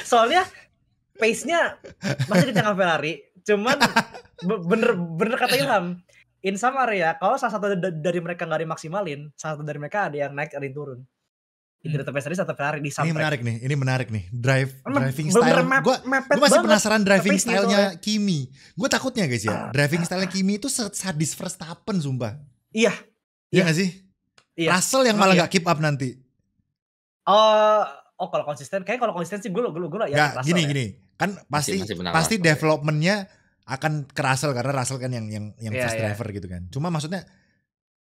Soalnya pace-nya masih di tengah Ferrari. Cuman bener kata Ilham. In some area, kalau salah satu dari mereka nggak dimaksimalin, salah satu dari mereka ada yang naik, ada yang turun. Itu tetap Mercedes atau Ferrari di
Ini menarik nih. Driving
bener
style. Gue masih penasaran driving stylenya Kimi. Gue takutnya guys ya, driving stylenya Kimi itu sadis Verstappen sumpah.
Iya.
Iya gak sih?
Iya.
Russell yang malah gak keep up nanti.
Kalau konsisten, kayak kalau konsisten sih gue
ya gini. Kan pasti developmentnya akan ke Russell karena Russell kan yang first driver gitu kan. Cuma maksudnya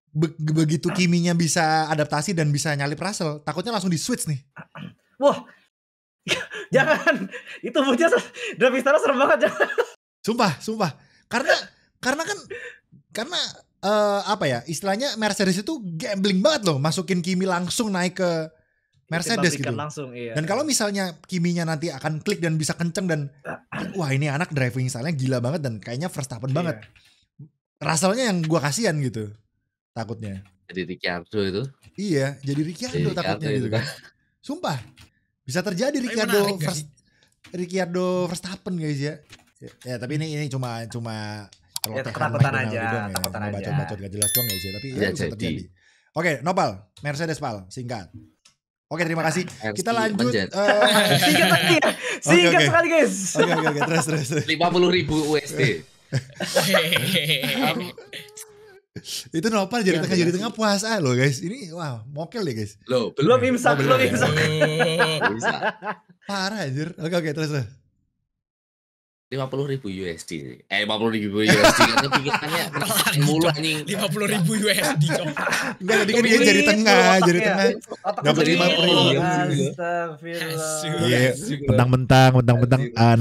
begitu Kiminya bisa adaptasi dan bisa nyalip Russell, takutnya langsung di switch nih.
Wah, jangan. Itu bocah driving style serem banget. Jangan.
Sumpah. Karena apa ya istilahnya Mercedes itu gambling banget loh, masukin Kimi langsung naik ke Mercedes gitu.
Langsung, iya.
Dan kalau misalnya Kiminya nanti akan klik dan bisa kenceng dan wah ini anak driving style-nya gila banget dan kayaknya Verstappen banget. Russell-nya yang gua kasihan gitu. Takutnya.
Jadi Ricciardo itu.
Iya, jadi Ricciardo takutnya gitu kan. Sumpah. Bisa terjadi Ricciardo Verstappen guys ya. Ya tapi ini cuma
ketakutan aja.
Bacot gak jelas doang guys ya, tapi ya bisa terjadi. Oke, Nopal, Mercedes Pal, singkat. Oke, terima kasih. Kita lanjut.
Singkat sekali guys.
Oke, terus.
50.000 USD.
Itu nopal jadi
Iya,
tengah puas loh guys. Ini wah mokel deh guys.
Loh,
Belum imsak,
belum
belum
ya?
imsak.
bisa.
Parah anjir. Oke terus.
50.000 USD. 50.000 USD kan pikirannya mulu anjing.
50.000 USD cok.
Enggak tadi kan dia jadi tengah, jadi tengah. Dapat 50.000.
Astagfirullah.
Iya, mentang-mentang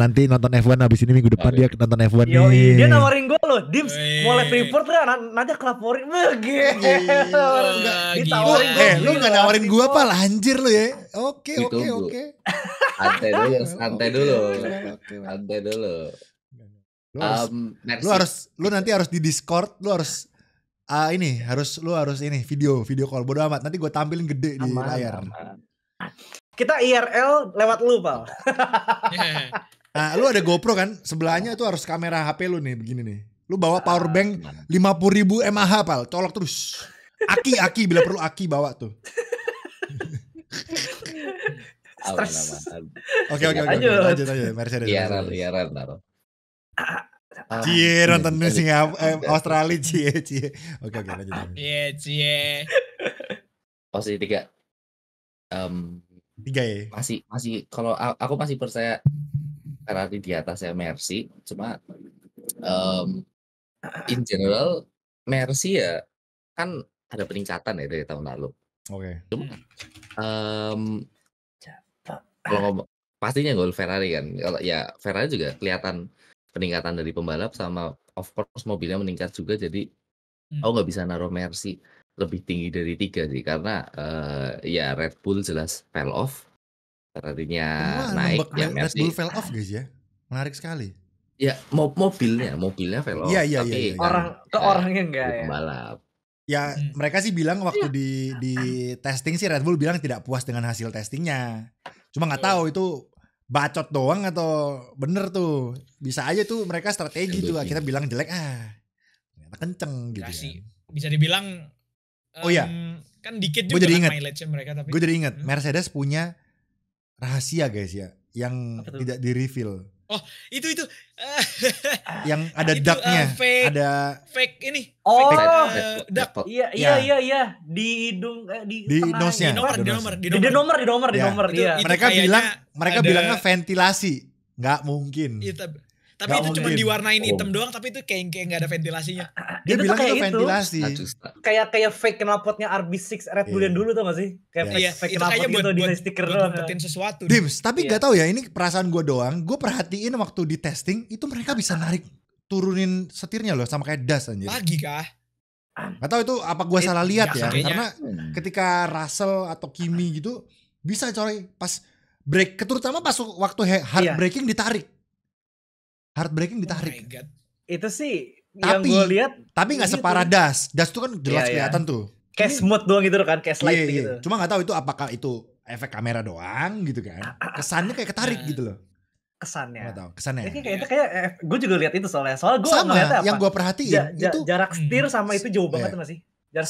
nanti nonton F1 habis ini minggu depan dia nonton F1 nih.
Yoi, dia nawarin gue loh, Dims,
Wih.
mau live report gak? Nanti aku laporin. Gila. Ditawarin gue.
Lu gak nawarin gua apa lah anjir lu ya. Oke.
Santai dulu.
Lu nanti harus di Discord, lu harus lu harus video call bodo amat. Nanti gue tampilin gede di layar.
Kita IRL lewat lu, Pal.
Nah, lu ada GoPro kan? Sebelahnya itu harus kamera HP lu nih begini nih. Lu bawa power bank 50.000 mAh, Pal. Colok terus. Aki bila perlu aki bawa tuh.
Stres.
Oke. Lanjut aja Mercedes.
Iya, taruh.
Cie nonton Singapura Australia cie. Oke lanjut.
Cie.
Posisi 3.
3 ya.
Masih kalau aku masih percaya Ferrari di atasnya Mercy, cuma in general Mercy ya kan ada peningkatan ya dari tahun lalu.
Oke.
Kalau ngomong pastinya gol Ferrari kan. Kalau ya Ferrari juga kelihatan peningkatan dari pembalap sama of course mobilnya meningkat juga, jadi aku nggak bisa naruh Mercy lebih tinggi dari 3 sih karena ya Red Bull jelas fell off, Ferrari-nya naik ya
Red Bull fell off guys ya. Menarik sekali.
Ya mobilnya fell off.
Iya.
Orangnya enggak ya.
Pembalap.
Ya mereka sih bilang waktu di testing sih Red Bull bilang tidak puas dengan hasil testingnya. Cuma nggak tahu itu bacot doang atau bener tuh. Bisa aja tuh mereka strategi tuh. Kita bilang jelek ternyata kenceng gitu
Kasih.
kan.
Bisa dibilang kan dikit juga kan mileage-nya mereka tapi.
Gue jadi inget Mercedes punya rahasia guys ya yang tidak di reveal.
Oh itu
yang ada ducknya, ada
fake ini.
Oh,
duck.
Iya di hidung
di nose-nya.
Di nomor. Iya.
Mereka bilangnya ventilasi, nggak mungkin.
Iya, tapi itu cuma diwarnain hitam doang, tapi itu kayak nggak ada ventilasinya.
Dia bilang itu ventilasi.
Kayak fake knalpotnya RB6 Red Bull yang dulu tuh gak sih? Kayak fake knalpot gitu di stiker doang.
Buat sesuatu.
Dims, tapi gak tahu ya, ini perasaan gue doang. Gue perhatiin waktu di testing itu mereka bisa turunin setirnya loh sama kayak das anjir.
Lagi kah?
Gak tahu itu apa gue salah lihat ya.
Kayaknya.
Karena ketika Russell atau Kimi gitu bisa coy pas break, terutama pas waktu hard braking ditarik. Hard braking ditarik.
Oh my God.
Itu sih yang gue lihat.
Tapi gak separah das. Das tuh kan jelas kelihatan tuh.
Kayak smooth doang gitu kan, kayak slide gitu.
Cuma gak tahu itu apakah itu efek kamera doang gitu kan. Kesannya kayak ketarik gitu loh.
Kesannya.
Gak tahu, kesannya.
Kayak gue juga lihat itu soalnya gue
sama yang gue perhatiin itu
jarak setir sama itu jauh banget gak sih? Jarak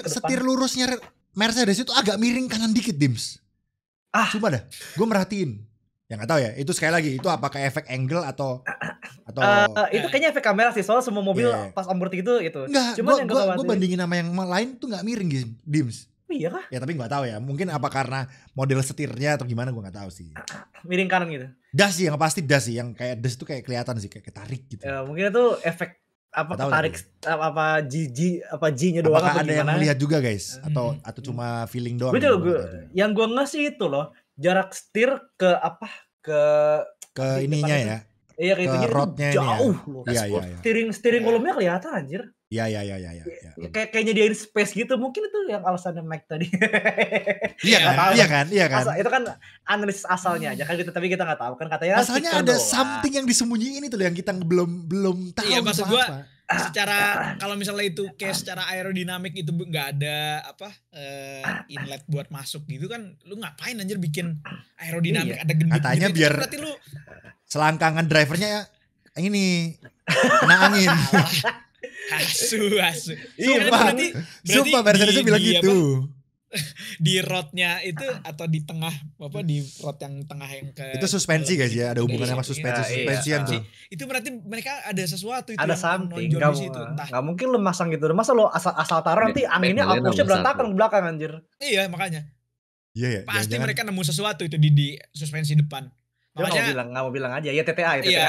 setir lurusnya Mercedes itu agak miring kanan dikit Dims. Coba dah, gue merhatiin. Ya gak tahu ya, itu sekali lagi itu apakah efek angle atau
itu kayaknya efek kamera sih, soalnya semua mobil pas onboard itu.
Enggak, gue bandingin sama yang lain tuh gak miring Dims.
Iya kah?
Ya tapi gak tahu ya, mungkin apa karena model setirnya atau gimana gue gak tahu sih.
Miring kanan gitu.
Das sih, yang pasti das sih, yang kayak das itu kayak kelihatan sih, kayak ketarik gitu.
Ya, mungkin itu efek ketarik G-nya doang.
Apakah ada yang melihat juga guys, atau cuma feeling doang?
Yang gue ngasih itu loh, jarak setir ke
ininya ya.
Iya kayak
ke rodnya
jauh loh.
Iya.
Steering kolomnya kelihatan anjir.
Iya.
Kayak nyediain space gitu, mungkin itu yang alasannya Mike tadi.
Iya kan.
Itu kan analisis asalnya aja kan gitu, tapi kita nggak tahu kan katanya.
Asalnya ada something yang disembunyiin itu loh yang kita belum tahu.
Iya maksud gue secara kalau misalnya itu kayak secara aerodinamik itu nggak ada inlet buat masuk gitu kan, lu ngapain anjir bikin aerodinamik ada gendut
katanya
gitu,
biar
berarti lu
selangkangan drivernya ini kena angin.
Asu.
Sumpah Mercedes bilang gitu.
di roadnya itu atau di tengah di road yang tengah yang ke
Itu suspensi guys ya, ada hubungannya sama suspensian tuh.
Itu berarti mereka ada sesuatu itu
ada
yang
something,
nonjol di situ entah.
Nggak mungkin lu masang gitu, masa lo asal taruh nanti anginnya hapusnya berantakan ke belakang anjir.
Iya makanya.
Iya ya.
Pasti mereka nemu sesuatu itu di suspensi depan.
Makanya nggak mau bilang aja ya TTA ya TTA.
Iya.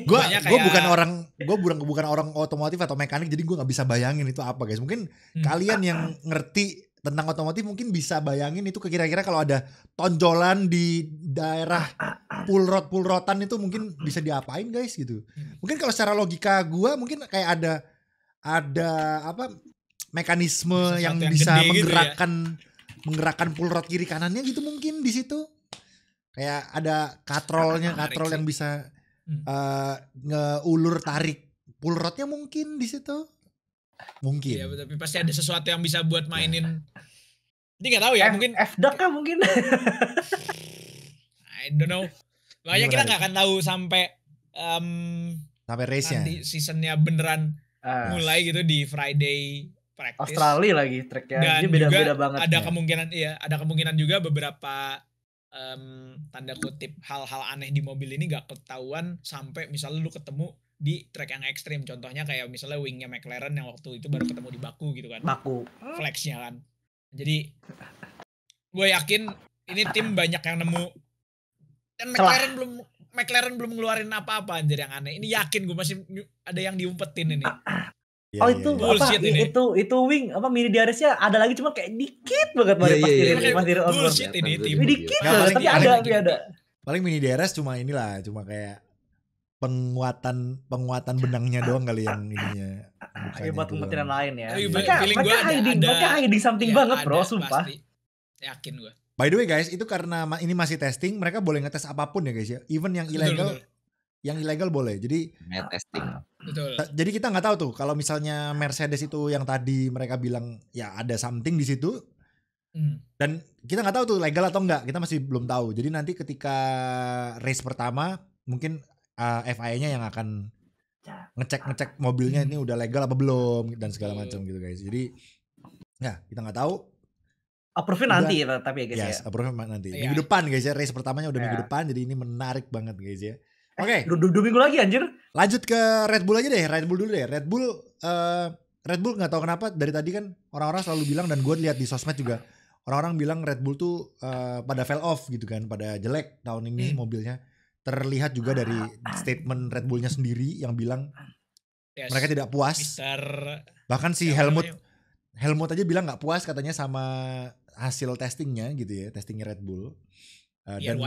Gue bukan orang otomotif atau mekanik, jadi gue nggak bisa bayangin itu apa guys. Mungkin kalian yang ngerti tentang otomotif mungkin bisa bayangin itu kira-kira kalau ada tonjolan di daerah pull rodan itu mungkin bisa diapain guys gitu. Mungkin kalau secara logika gue mungkin kayak ada apa mekanisme yang bisa menggerakkan pull rod kiri kanannya gitu mungkin di situ. Kayak ada katrol yang bisa ngeulur tarik pull rodnya mungkin di situ. Mungkin.
Iya, tapi pasti ada sesuatu yang bisa buat mainin. Ini nggak tahu ya, mungkin
F-Duck kah mungkin.
I don't know. Makanya kita nggak akan tahu sampai
race-nya.
Nanti seasonnya beneran mulai gitu di Friday practice.
Australia lagi tracknya.
Dan
beda-beda banget.
Ada kemungkinan juga beberapa tanda kutip hal-hal aneh di mobil ini gak ketahuan sampai misalnya lu ketemu di track yang ekstrim. Contohnya kayak misalnya wingnya McLaren yang waktu itu baru ketemu di Baku gitu kan.
Baku.
Flexnya kan. Jadi gue yakin ini tim banyak yang nemu. Dan McLaren belum ngeluarin apa-apa anjir yang aneh. Ini yakin gue masih ada yang diumpetin ini.
Oh itu apa? Itu wing apa mini DRS-nya ada lagi cuma kayak dikit banget masih
bullshit ini tim.
Dikit banget tapi ada.
Paling mini DRS cuma kayak penguatan benangnya doang kali yang ininya.
Buat umpetin lain ya.
Mereka
hiding something banget bro, sumpah.
Yakin gue.
By the way guys, itu karena ini masih testing, mereka boleh ngetes apapun ya guys ya. Even yang ilegal. Betul. Yang ilegal boleh. Jadi
testing.
Betul.
Jadi kita nggak tahu tuh kalau misalnya Mercedes itu yang tadi mereka bilang ya ada something di situ. Dan kita nggak tahu tuh legal atau enggak. Kita masih belum tahu. Jadi nanti ketika race pertama mungkin FIA-nya yang akan ngecek mobilnya ini udah legal apa belum dan segala macam gitu guys. Jadi ya kita nggak tahu.
Approve nanti ya tapi ya guys
ya. Approve nanti. Minggu depan guys ya, race pertamanya udah minggu depan. Jadi ini menarik banget guys ya. Oke.
2 minggu lagi anjir.
Lanjut ke Red Bull aja deh. Red Bull dulu deh. Red Bull nggak tahu kenapa dari tadi kan orang-orang selalu bilang dan gue lihat di sosmed juga orang-orang bilang Red Bull tuh pada fell off gitu kan, pada jelek tahun ini mobilnya. Terlihat juga dari statement Red Bullnya sendiri yang bilang mereka tidak puas. Bahkan si Helmut aja bilang nggak puas katanya sama hasil testingnya gitu ya, testingnya Red Bull. Dan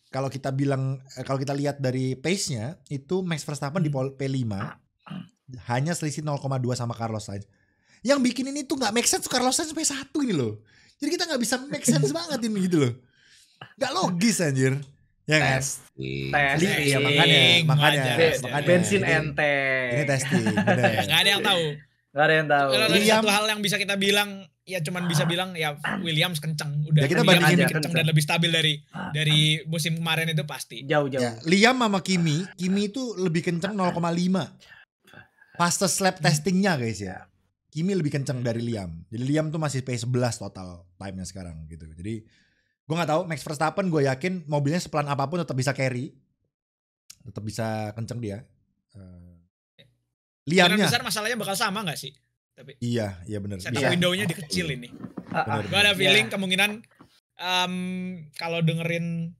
kalau kita lihat dari pace-nya itu Max Verstappen di P5 hanya selisih 0,2 sama Carlos Sainz. Yang bikin ini tuh nggak make sense Carlos Sainz P1 ini loh. Jadi kita nggak bisa make sense banget ini gitu loh. Nggak logis anjir. Ya kan?
Testing.
Ya, makanya.
Bensin enteng.
Ini testing.
Nggak ada yang tahu. Kalau satu hal yang bisa kita bilang ya cuman bisa bilang ya Williams kenceng udah. Ya kita bandingin lebih kenceng dan lebih stabil dari musim kemarin itu pasti.
Jauh.
Ya, Liam sama Kimi itu lebih kenceng 0,5. Fastest lap testingnya guys ya. Kimi lebih kenceng dari Liam. Jadi Liam tuh masih P11 total time-nya sekarang gitu. Jadi gue gak tahu Max Verstappen gue yakin mobilnya sepelan apapun tetap bisa carry. Tetap bisa kenceng dia. Liamnya
besar masalahnya bakal sama gak sih? Tapi
iya benar.
Setup window-nya dikecil ini. Gue ada feeling kemungkinan kalau dengerin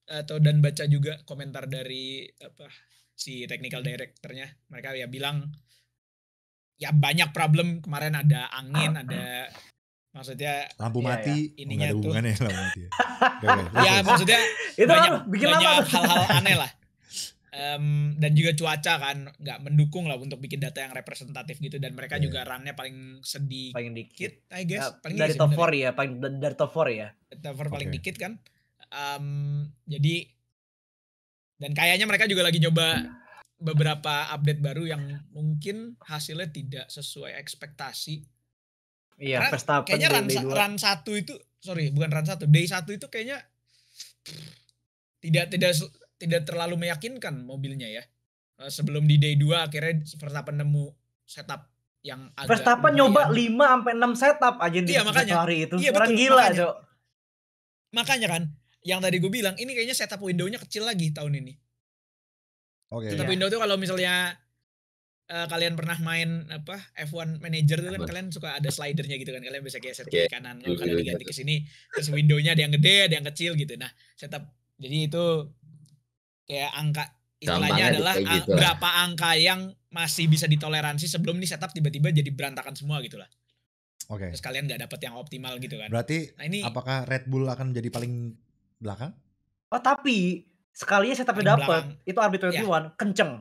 atau dan baca juga komentar dari si technical directornya, mereka ya bilang ya banyak problem kemarin, ada angin, ada maksudnya
lampu mati,
ininya
ada hubungannya
tuh.
Lampu mati.
Ya maksudnya
itu
banyak hal-hal aneh lah. Dan juga cuaca kan nggak mendukung lah untuk bikin data yang representatif gitu, dan mereka juga runnya paling dikit I guess paling
dari top 4 ya, dari top 4 ya,
top 4 paling dikit kan. Jadi dan kayaknya mereka juga lagi nyoba beberapa update baru yang mungkin hasilnya tidak sesuai ekspektasi.
Iya, Verstappen
kayaknya run 1 itu bukan run 1, day 1 itu kayaknya tidak terlalu meyakinkan mobilnya ya. Sebelum di day 2 akhirnya Verstappen nemu setup yang agak
Verstappen nyoba 5 sampai 6 setup aja di
makanya.
hari itu.
Iya,
Orang
betul,
gila,
makanya.
Cok.
Makanya kan yang tadi gue bilang ini kayaknya setup window-nya kecil lagi tahun ini.
Oke.
Setup window tuh kalau misalnya kalian pernah main apa F1 Manager tuh kan kalian suka ada slidernya gitu kan, kalian bisa geser kiri kanan, kalian diganti ke sini, terus window-nya ada yang gede, ada yang kecil gitu. Nah, setup jadi itu kayak angka istilahnya
Gampangnya
adalah
kayak gitu lah.
berapa angka yang masih bisa ditoleransi sebelum nih setup tiba-tiba jadi berantakan semua gitu lah.
Oke.
Terus kalian nggak dapet yang optimal gitu kan.
Berarti
Nah, ini
apakah Red Bull akan menjadi paling belakang?
Oh, tapi sekalinya setupnya
Paling
dapet,
belakang.
itu RB21 kenceng.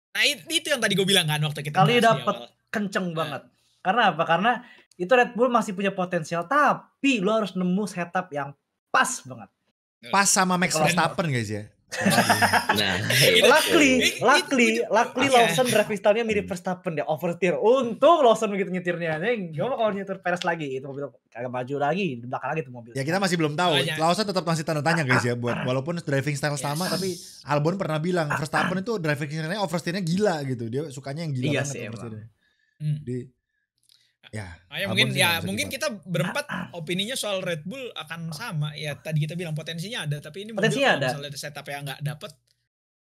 Nah itu yang tadi gue bilang kan waktu kita
Sekali
bahas di
dapet
awal.
kenceng banget. Karena apa? Karena itu Red Bull masih punya potensial, tapi lo harus nemu setup yang pas banget.
Pas sama Max
Kalau-
Verstappen guys ya.
Nah,
Itu-
Luckily
Iya.
Lawson driving style-nya mirip Verstappen dia, oversteer. Untung Lawson begitu nyetirnya. Nih, coba kalau nyetir Perez lagi, itu mobil kagak maju lagi, di belakang lagi tuh mobil.
Ya kita masih belum tahu.
Makanya.
Lawson tetap masih tanda tanya guys ya, buat walaupun driving style sama, tapi Albon pernah bilang Verstappen itu driving style-nya oversteer-nya gila gitu. Dia sukanya yang gila
Iya
banget
sih, emang.
oversteer-nya.
Hmm.
Di ya.
Makanya
Albon
mungkin
sih nggak
ya
bisa
mungkin
dibahas.
kita berempat opininya soal Red Bull akan sama. Ya tadi kita bilang potensinya ada, tapi ini
Potensinya
mobil
ada.
kalau misalnya setup yang nggak dapet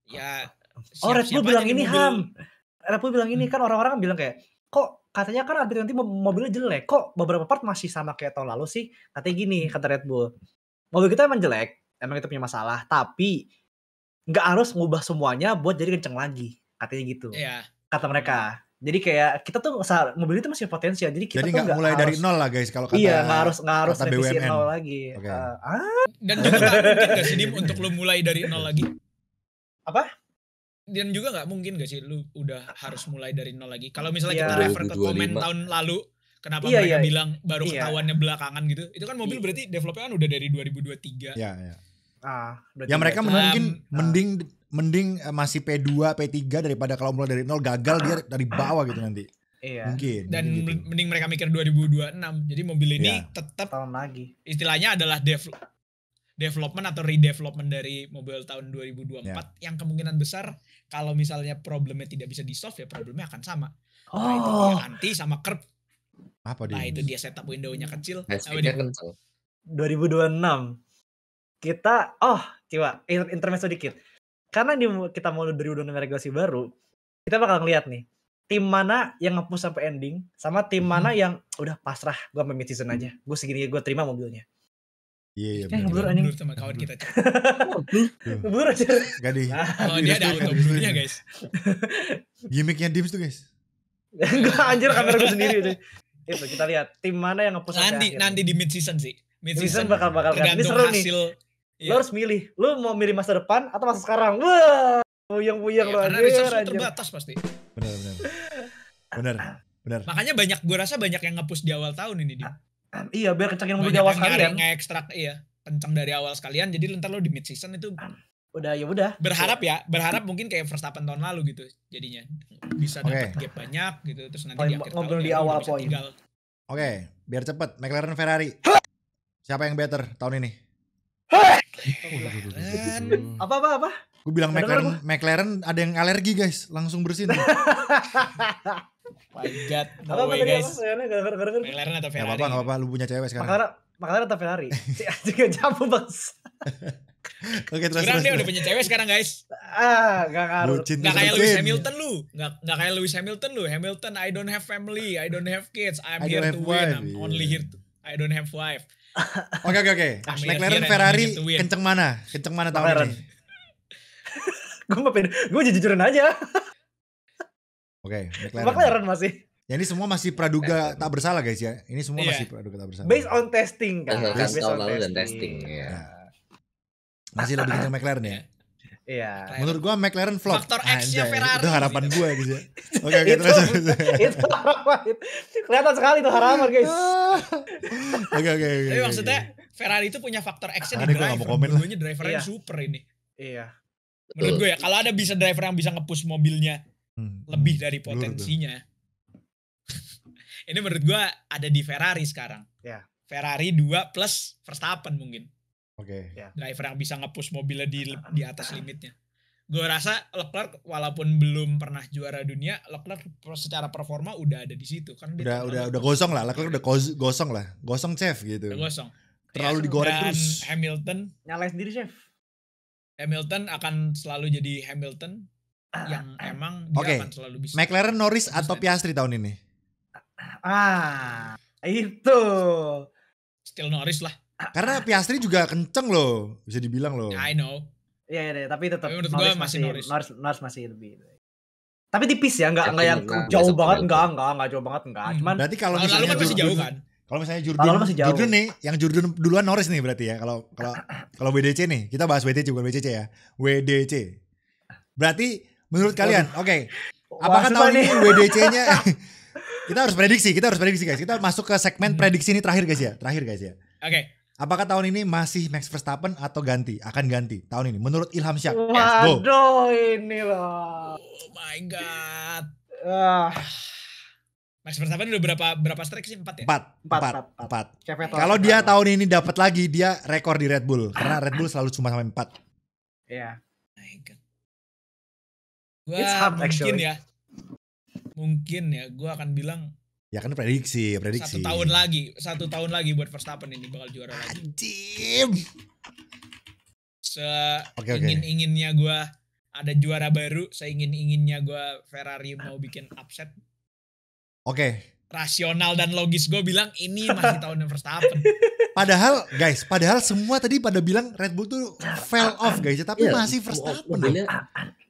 ya
Oh, Red Bull
siap-siap
bilang
aja nih
ini
mobil.
Ham. Red Bull bilang ini kan orang-orang bilang kayak, kok katanya kan RB20 mobilnya jelek, kok beberapa part masih sama kayak tahun lalu sih? Katanya gini, kata Red Bull. Mobil kita emang jelek, emang kita punya masalah, tapi nggak harus ngubah semuanya buat jadi kenceng lagi. Katanya gitu.
Iya.
Kata mereka. Jadi kayak kita tuh mobil itu masih potensial. Jadi kita
Jadi
tuh
nggak mulai
harus,
dari nol lah guys kalau kata
Iya, nggak harus
kata
revisi
BUMN.
nol lagi.
Oke.
Dan juga nggak mungkin gak sih Dim untuk lu mulai dari nol lagi?
Apa?
Dan juga nggak mungkin gak sih lu udah harus mulai dari nol lagi? Kalau misalnya
Iya.
kita refer ke
2025.
komen tahun lalu, kenapa
Iya,
mereka
iya.
bilang baru
Iya.
ketahuannya belakangan gitu? Itu kan mobil berarti developnya kan udah dari 2023.
Ya, ya.
Berarti
Ya mereka
berarti-
mungkin mending masih P2, P3 daripada kalau mulai dari nol gagal dia dari bawah gitu nanti.
Iya,
Mungkin.
Dan
mungkin gitu.
mending mereka mikir 2026. Jadi mobil ini
Iya.
tetap
tahun lagi.
istilahnya adalah development atau redevelopment dari mobil tahun 2024 yang kemungkinan besar kalau misalnya problemnya tidak bisa di-solve ya problemnya akan sama. Entah itu dia anti sama curb,
Apa
entah
dia?
itu dia setup window-nya kecil. Apa
Hashtagnya
dia?
kenceng.
2026 kita coba intermezzo dikit, karena kita mau 2026 regulasi baru, kita bakal ngeliat nih tim mana yang nge-push sampai ending sama tim mana yang udah pasrah, gue sampai mid season aja, gue segini gue terima mobilnya.
Iya,
Eh,
bener.
blur anjing.
Blur sama kawan kita.
Ngebur aja.
Gak di.
Oh, dia ada auto blurnya guys.
Gimiknya Dims tuh guys.
Enggak, anjir, kamera gue sendiri deh. Itu kita lihat tim mana yang nge-push sampai akhir.
Nanti di mid season sih. Mid
Season
season
bakal kan. Ini
tergantung
seru nih.
hasil.
Lo harus milih, lo mau milih masa depan atau masa sekarang. Wah, puyeng-puyeng lo
Karena
anjir,
resource lu
anjir.
terbatas pasti.
Bener.
Makanya gue rasa banyak yang nge-push di awal tahun ini.
Iya, biar kencengin mobil
Banyak
di awal
yang nyari
sekalian.
nge-ekstrak, kencang dari awal sekalian. Jadi ntar lo di mid season itu
Udah.
berharap mungkin kayak Verstappen tahun lalu gitu jadinya bisa dapat gap banyak gitu, terus nanti
Poin-
di akhir
ngobrol
tahun
di
ya udah
awal
bisa
poin.
tinggal.
Oke, biar cepet. McLaren Ferrari. Siapa yang better tahun ini?
Apa?
Gue bilang
Nggak denger
McLaren ada yang alergi guys, langsung bersihin.
My God,
Apa
no way
tadi
guys.
apa? Gara-gara
McLaren atau
Gak
Ferrari?
apa-apa, lu punya cewek sekarang.
McLaren atau Ferrari? Si anjing gak jambu bang.
Oke, terus.
Sekarang dia udah punya cewek sekarang guys.
Gak ngaruh.
Bucin.
Nggak kayak Lewis Hamilton lu. Nggak kayak Lewis Hamilton lu. Hamilton, I don't have family, I don't have kids, I'm
I
here
don't
to
have
win,
wife,
I'm
iya.
only here to, I don't have wife.
Oke. McLaren Ferrari
Gitu, win.
kenceng mana? Kenceng mana tahun
McLaren.
ini?
Gue jujuran aja.
Oke,
McLaren masih.
Ya ini semua masih praduga tak bersalah guys ya. Ini semua
Iya.
masih praduga tak bersalah.
Based on testing kan.
Berdasarkan
Based
tahun
on
lalu dan testing, ya.
Ya. Masih lebih kenceng McLaren ya.
Iya.
Menurut gua McLaren flop.
Faktor X-nya
Anjay,
Ferrari.
Itu harapan gua guys ya. Oke,
Itu-
terus.
Itu harapan. Kelihatan sekali tuh harapan guys.
Oke.
Tapi maksudnya Ferrari itu punya faktor X-nya
Makanya
di
gua nggak mau
driver.
komen lah.
Dua-duanya drivernya
Iya.
super ini.
Iya.
Menurut gue ya, kalau ada bisa driver yang bisa nge-push mobilnya lebih dari
Blur tuh.
potensinya. Ini menurut gue ada di Ferrari sekarang.
Ya.
Ferrari 2 plus Verstappen mungkin.
Oke.
Driver yang bisa nge-push mobilnya di atas limitnya. gue rasa Leclerc walaupun belum pernah juara dunia, Leclerc secara performa udah ada di situ kan.
Udah gosong lah, Leclerc udah gosong lah, gosong chef gitu.
Udah gosong.
Terlalu digoreng
dan
terus.
Hamilton
Nyalain sendiri chef.
Hamilton akan selalu jadi Hamilton yang emang dia
Oke.
akan selalu bisa.
McLaren, Norris atau Piastri tahun ini?
Itu.
Still Norris lah.
Karena Piastri juga kenceng loh, bisa dibilang loh.
I know.
Iya, tapi tetap
Tapi menurut gua masih Norris.
Norris masih lebih. Tapi tipis ya, enggak yang
Tapi
jauh
besok
banget,
Hamilton.
enggak jauh banget, enggak. Cuman
Berarti kalau
Tahun lalu
misalnya
kan masih jauh kan.
Kalau misalnya
Tahun lalu masih jauh.
Jordan nih, yang Jordan duluan Norris nih berarti ya. Kalau WDC nih, kita bahas WDC bukan WCC ya. WDC. Berarti menurut kalian, oke. Apakah tahun ini WDC-nya kita harus prediksi guys. Kita masuk ke segmen prediksi ini terakhir guys ya.
Oke.
Apakah tahun ini masih Max Verstappen atau akan ganti tahun ini menurut Ilham Syak? Go.
Waduh, ini loh.
Oh my god.
Ah,
Max Verstappen udah berapa strike sih? 4 ya?
4.
Chef Vettel.
Kalau dia tahun ini dapat lagi, dia rekor di Red Bull karena Red Bull selalu cuma sampai 4.
Iya.
My god. Gua
It's hard, actually.
mungkin ya gue akan bilang
Ya kan prediksi.
1 tahun lagi buat Verstappen ini bakal juara lagi.
Anjim.
Seingin-inginnya gue ada juara baru, seingin-inginnya gue Ferrari mau bikin upset.
Oke.
Rasional dan logis gue bilang ini masih tahunnya Verstappen.
Padahal semua tadi pada bilang Red Bull tuh fell off guys, tapi
Iya,
masih Verstappen.
mobilnya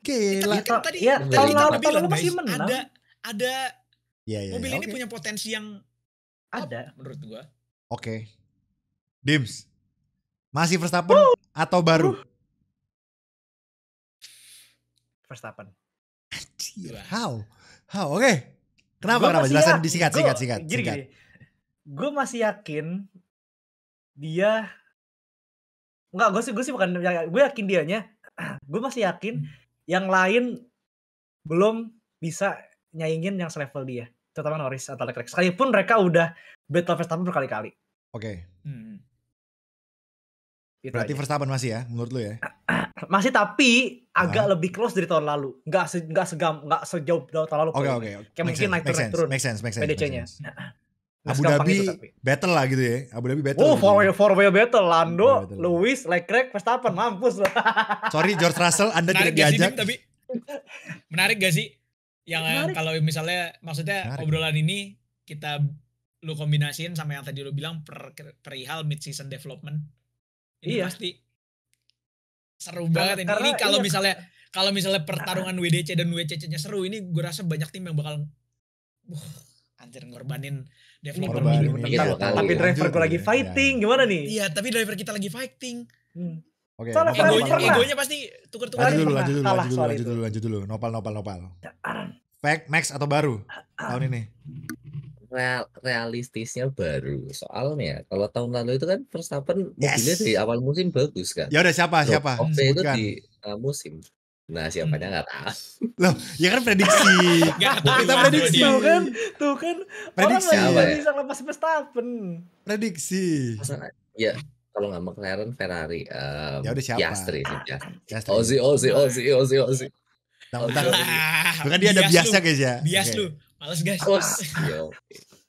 Gila.
Kan tadi
Iya,
tadi
tahun
kita
lalu
bilang
masih
guys,
menang.
ada
Iya.
mobil ini
Oke.
punya potensi yang
Ada.
menurut gue.
Oke. Dims. Masih Verstappen atau baru?
Verstappen.
Anjir, How? Oke. Kenapa? Jelasin disingkat.
Gini. Gue masih yakin dia gue sih bukan gue yakin dianya. Gue masih yakin yang lain belum bisa nyaingin yang selevel dia, terutama Norris atau Leclerc. Sekalipun mereka udah battle Verstappen berkali-kali.
Oke.
Gitu
Berarti
aja.
Verstappen masih ya menurut lu ya?
Masih, tapi agak lebih close dari tahun lalu. Nggak sejauh tahun lalu.
Oke.
Kayak mungkin naik turun.
Make sense.
PDC-nya.
Abu Dhabi battle lah gitu ya. Abu Dhabi battle.
Oh,
gitu.
four-way battle. Lando,
Battle.
Lewis, Leclerc, Verstappen. Mampus lah.
Sorry George Russell, Anda tidak
Menarik gak sih,
diajak.
Dim, tapi menarik gak sih? Yang
Menarik.
kalau misalnya maksudnya
Menarik.
obrolan ini lu kombinasiin sama yang tadi lu bilang perihal mid season development. Ini
Iya.
pasti seru banget ini.
Karena
Ini kalau
iya.
misalnya pertarungan WDC dan WCC-nya seru, ini gue rasa banyak tim yang bakal anjir ngorbanin development
Ngorbanin,
minggu
iya,
depan.
Tapi
lanjut,
driver gue lagi
ya.
fighting. Gimana nih?
Iya, tapi driver kita lagi fighting.
Oke.
Soalnya
nopal,
Ferrari
nopal.
Egonya pasti tuker-tuker.
Lanjut dulu. Nopal. Fact, Max atau baru tahun ini?
realistisnya baru. Soalnya kalau tahun lalu itu kan Verstappen mobilnya
Yes.
dari awal musim bagus kan.
Ya udah siapa?
Oke itu
Sebutkan.
di musim. Nah siapanya nggak tahu.
Loh, ya kan prediksi.
Nggak tahu
Kita
sama
prediksi.
dia.
Tuh kan.
Prediksi.
Orang
Apa
nggak
ya?
bisa lepas Verstappen.
Prediksi.
Masalah, ya kalau nggak McLaren Ferrari.
Ya udah siapa?
Piastri.
Piastri.
Ozzy.
Bentar.
Ah,
Bukan dia ada biasnya
lu.
guys ya.
Bias
Oke.
lu. Males guys.
Yo.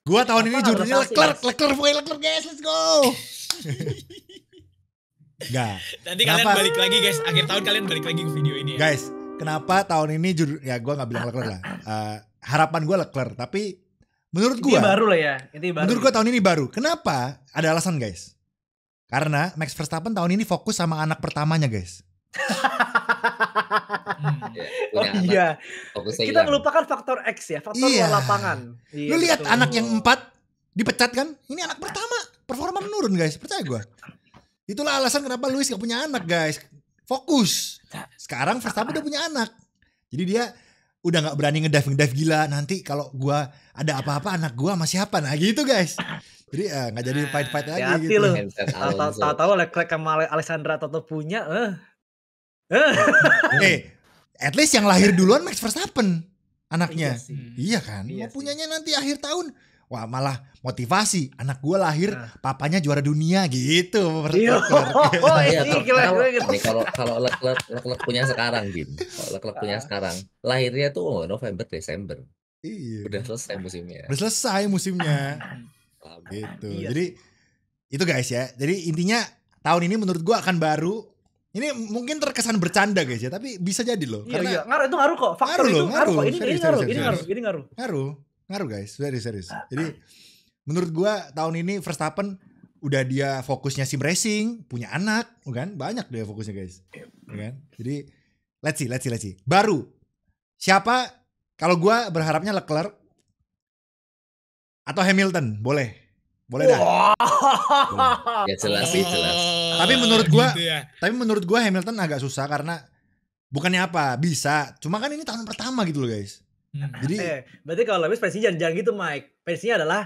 Gua tahun ini
Apa,
judulnya
adaptasi,
Leclerc guys, let's go. Enggak.
Nanti kalian
Kenapa?
balik lagi guys. Akhir tahun kalian balik lagi ke video ini ya.
Guys, kenapa tahun ini judul ya gua nggak bilang Leclerc lah. Harapan gua Leclerc, tapi menurut
Intinya
gua
baru lah ya. Intinya baru.
menurut gua tahun ini baru. Kenapa? Ada alasan guys. Karena Max Verstappen tahun ini fokus sama anak pertamanya guys.
Ya,
Oh
punya anak,
iya.
fokusnya
Kita
hilang.
melupakan faktor X ya. Faktor
Iya.
luar lapangan. Iya,
Lu lihat
betul.
anak yang 4 dipecat kan? Ini anak pertama, performa menurun guys, percaya gua. Itulah alasan kenapa Lewis gak punya anak guys. Fokus. Sekarang Verstappen udah punya anak. Jadi dia udah gak berani ngedive gila. Nanti kalau gua ada apa-apa anak gua sama siapa? Nah gitu guys. Jadi gak jadi fight-fight lagi
Hati-hati
gitu.
lu.
Handset Alonso.
Tahu-tahu Leclerc sama Alexandra Toto punya.
At least yang lahir duluan Max Verstappen anaknya.
Iya sih.
Iya kan?
Iya
Mau
sih.
punyanya nanti akhir tahun. wah malah motivasi. Anak gue lahir, papanya juara dunia gitu.
Iya.
Kalau Leclerc punya sekarang, Din. Kalau Leclerc punya sekarang, lahirnya tuh November Desember.
Iya.
Udah selesai musimnya.
Udah selesai musimnya. Gitu.
Iya.
Jadi itu guys ya. Jadi intinya tahun ini menurut gue akan baru. Ini mungkin terkesan bercanda guys ya, tapi bisa jadi loh.
Iya, ngaruh, itu ngaruh kok. Faktor
Ngaruh
itu
loh,
ngaruh kok.
serius.
Ini ngaruh.
Ngaruh guys, serius. Jadi menurut gua tahun ini Verstappen udah dia fokusnya sim racing, punya anak, kan? Banyak dia fokusnya guys. Kan? Jadi let's see. Baru siapa? Kalau gua berharapnya Leclerc atau Hamilton, boleh dah.
Ya jelas sih, jelas.
Tapi menurut gua,
gitu ya.
tapi menurut gua Hamilton agak susah karena bukannya apa, bisa. Cuma kan ini tahun pertama gitu loh guys. Jadi
berarti kalau Lewis prediksinya jangan gitu Mike. Prediksinya adalah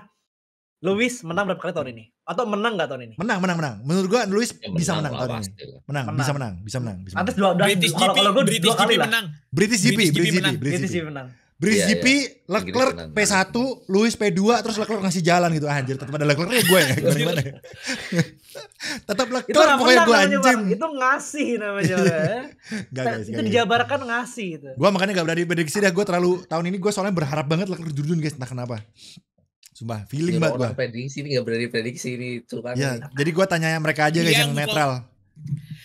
Lewis menang berapa kali tahun ini? Atau menang gak tahun ini?
menang. Menurut gua Lewis
Ya,
bisa menang
lah,
tahun ini.
pasti lah.
Menang. Bisa menang.
Atas dua
British GP,
kalau gue
British
dua kali
GP
lah.
menang.
British GP
menang.
British
Iya,
GP, Leclerc
menang.
P1, Lewis P2, terus Leclerc ngasih jalan gitu. Anjir, tetap ada Leclerc gue ya. Gimana ya? Tetap
Itu
Leclerc
nggak
pokoknya
menang
gue
namanya,
anjing.
Bang. Itu ngasih namanya.
Gak guys.
Itu dijabarkan ngasih itu.
Gue makanya gak berani prediksi dah. Gue terlalu, tahun ini gue soalnya berharap banget Leclerc jurun guys. Entah kenapa. Sumpah, feeling banget gue.
Orang prediksi ini gak berani prediksi ini.
Ya, jadi gue tanya mereka aja guys
Iya,
yang
kok.
netral.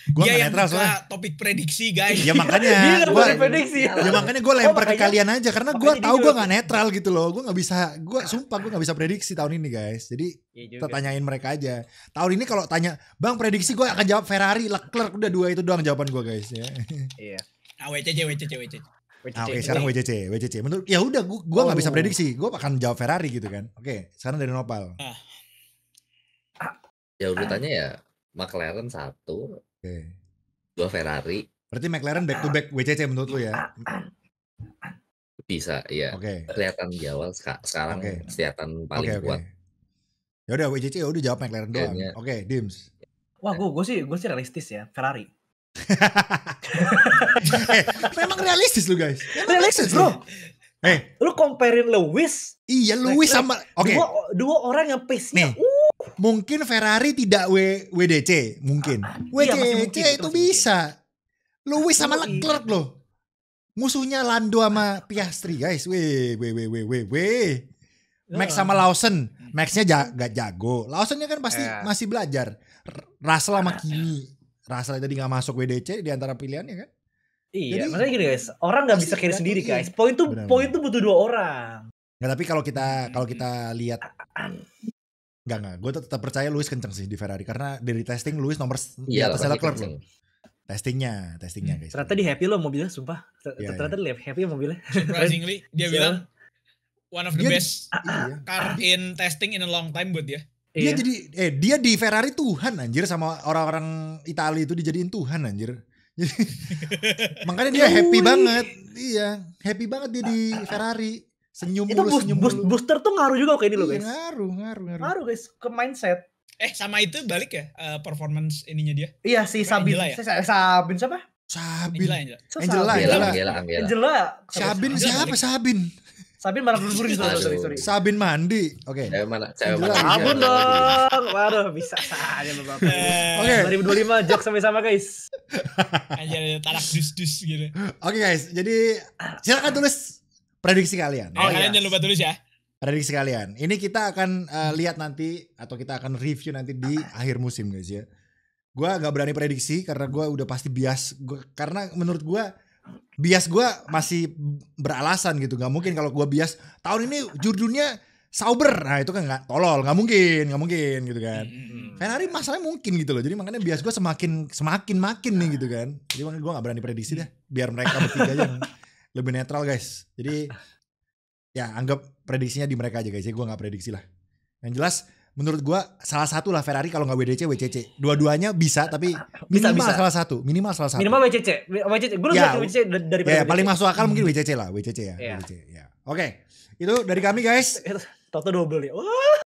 Gue
Dia
gak
yang
netral
buka
soalnya.
topik prediksi guys.
Ya makanya
Dia nggak
gue
boleh prediksi.
Ya makanya gue lempar ke
makanya-
kalian aja karena gue
makanya
tahu
dia
gue
juga-
nggak netral gitu loh. Gue nggak bisa, sumpah gue nggak bisa prediksi tahun ini guys. Jadi
Iya
kita
juga.
tanyain mereka aja. Tahun ini kalau tanya, bang prediksi gue akan jawab Ferrari, Leclerc, udah dua itu doang jawaban gue guys ya.
Iya.
Nah, WCC.
Oke, sekarang WCC. Menurut ya udah gue nggak bisa
Oh.
prediksi. Gue akan jawab Ferrari gitu kan. Oke, sekarang dari Nopal.
Ya urutannya ya McLaren 1,
Oke.
2 Ferrari.
Berarti McLaren back to back WCC menurut lu ya?
Bisa, iya.
Oke.
Kelihatan di awal sekarang
Oke.
kelihatan paling
Oke.
kuat.
Ya udah WCC udah jawab McLaren doang.
Kayaknya-
Oke, Dims.
Wah, gue sih realistis ya, Ferrari.
Memang realistis lu guys. Memang
Realistis,
lu.
bro. Lu comparein Lewis,
Iya, Lewis sama oke.
dua orang yang pace-nya
Nih. Mungkin Ferrari tidak WDC, mungkin.
Iya,
WCC
masih mungkin, itu
itu
masih
bisa. Lewis sama
Yoi.
Leclerc loh. Musuhnya Lando sama Piastri, guys. Weh. Max sama Lawson. Maxnya gak jago. Lawsonnya kan pasti
Iya.
masih belajar. Russell sama Kimi. Russell tadi gak masuk WDC di antara pilihannya kan.
Iya,
Jadi,
maksudnya gini guys, orang nggak
pasti
bisa carry
berat,
sendiri
iya.
guys. Poin tuh
Benar.
butuh dua orang.
Nggak, tapi kalau kita lihat Enggak. Gue tetap percaya Lewis kenceng sih di Ferrari karena dari testing Lewis nomor di
Iya,
atas
pasti
Leclerc
kenceng.
loh. Testingnya guys.
Ternyata di happy lo mobilnya, sumpah.
Iya,
Ternyata di happy mobilnya.
Surprisingly dia bilang one of the
Dia-
best
Iya.
car in testing in a long time buat dia.
Dia
Iya.
jadi dia di Ferrari Tuhan anjir, sama orang-orang Italia itu dijadiin Tuhan anjir. Jadi, makanya dia happy banget. Iya, happy banget dia di Ferrari. Senyum
Itu
mulu, senyum mulu.
booster tuh ngaruh juga kayak ini lo
Iya,
guys.
ngaruh.
Ngaruh guys ke mindset.
Sama itu balik ya performance ininya dia.
Iya si Sabin.
Angela ya?
Sabin siapa?
Sabin.
Angela.
Angela.
Angela.
Sabin
Angela
siapa
balik.
Sabin?
Sabin marah dulu sorry.
Sabin mandi. Oke.
Cewek mana?
Angela.
Sabun dong. Waduh, bisa saja Bapak.
Oke.
2025 jok sama-sama guys.
Anjir tarak dus gitu.
Oke guys, jadi silakan tulis prediksi kalian.
Kalian jangan lupa tulis ya.
Prediksi kalian. Ini kita akan lihat nanti atau kita akan review nanti di akhir musim guys ya. Gua gak berani prediksi karena gua udah pasti bias. Karena menurut gua bias gua masih beralasan gitu. Gak mungkin kalau gua bias tahun ini jurdunya Sauber. Nah itu kan gak tolol. Gak mungkin gitu kan. Ferrari masalahnya mungkin gitu loh. Jadi makanya bias gua semakin nih gitu kan. Jadi makanya gua gak berani prediksi deh. Biar mereka bertiga aja yang lebih netral guys. Jadi ya anggap prediksinya di mereka aja guys ya, gue gak prediksi lah. Yang jelas menurut gue salah satu lah Ferrari kalau gak WDC, WCC. Dua-duanya bisa tapi minimal
bisa.
salah satu. Minimal
WCC. Gue
Ya,
lebih WCC dari
ya paling masuk akal mungkin WCC lah, WCC ya.
Iya.
WCC, ya. Oke, itu dari kami guys.
Toto double ya. Wah.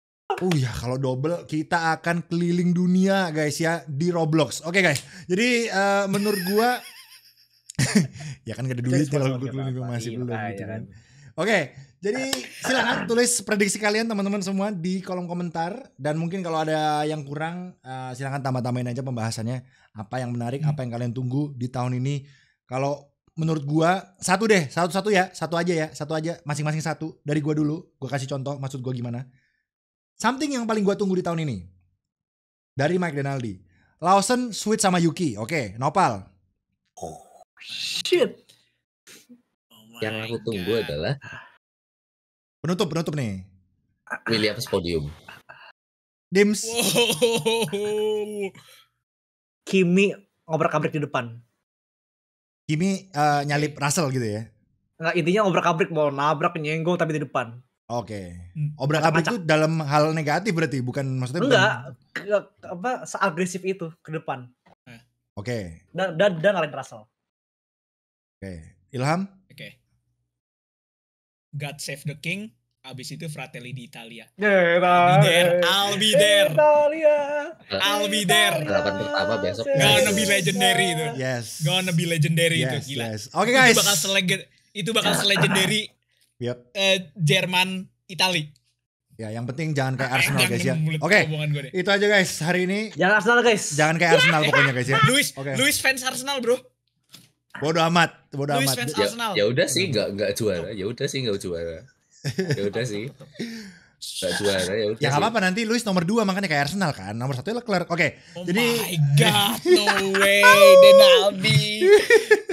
Ya kalau double kita akan keliling dunia guys ya di Roblox. Oke guys, jadi menurut gue ya kan gak ada duit kalau gue keliling masih belum gitu kan. Oke, jadi silakan tulis prediksi kalian teman-teman semua di kolom komentar dan mungkin kalau ada yang kurang silakan tambah-tambahin aja pembahasannya, apa yang menarik, apa yang kalian tunggu di tahun ini. Kalau menurut gua satu aja masing-masing satu dari gua dulu. Gua kasih contoh maksud gua gimana. Something yang paling gua tunggu di tahun ini dari Mike Denaldi. Lawson switch sama Yuki. Oke, Nopal.
Shit.
Yang aku tunggu adalah
Penutup nih.
Williams podium.
Dims.
Kimi ngobrak-abrik di depan.
Kimi nyalip Russell gitu ya.
Enggak, intinya ngobrak-abrik, mau nabrak nyenggol tapi di depan.
Oke. Obrak-abrik itu dalam hal negatif berarti, bukan maksudnya
enggak seagresif itu ke depan.
Oke.
Dan ngalahin Russell.
Oke. Ilham?
Oke. God Save the King. Abis itu Fratelli di Italia. I'll be there.
Balapan pertama besok.
Gonna be legendary itu.
Yes.
Gonna be legendary itu, gila.
Yes. Oke guys.
Itu bakal selegendary.
Yep.
Jerman, Itali.
Ya, yang penting jangan kayak Arsenal guys ya. Oke. Itu aja guys hari ini.
Jangan Arsenal guys.
Jangan kayak Arsenal pokoknya guys ya.
Luis fans Arsenal, bro.
Bodoh amat.
Luis fans Arsenal.
Ya udah sih enggak juara. Ya udah sih enggak juara. Enggak juara ya udah.
Ya enggak apa-apa, nanti Luis nomor 2 makanya kayak Arsenal kan. Nomor 1 Leclerc. Oke.
Jadi my god, no way Denaldi.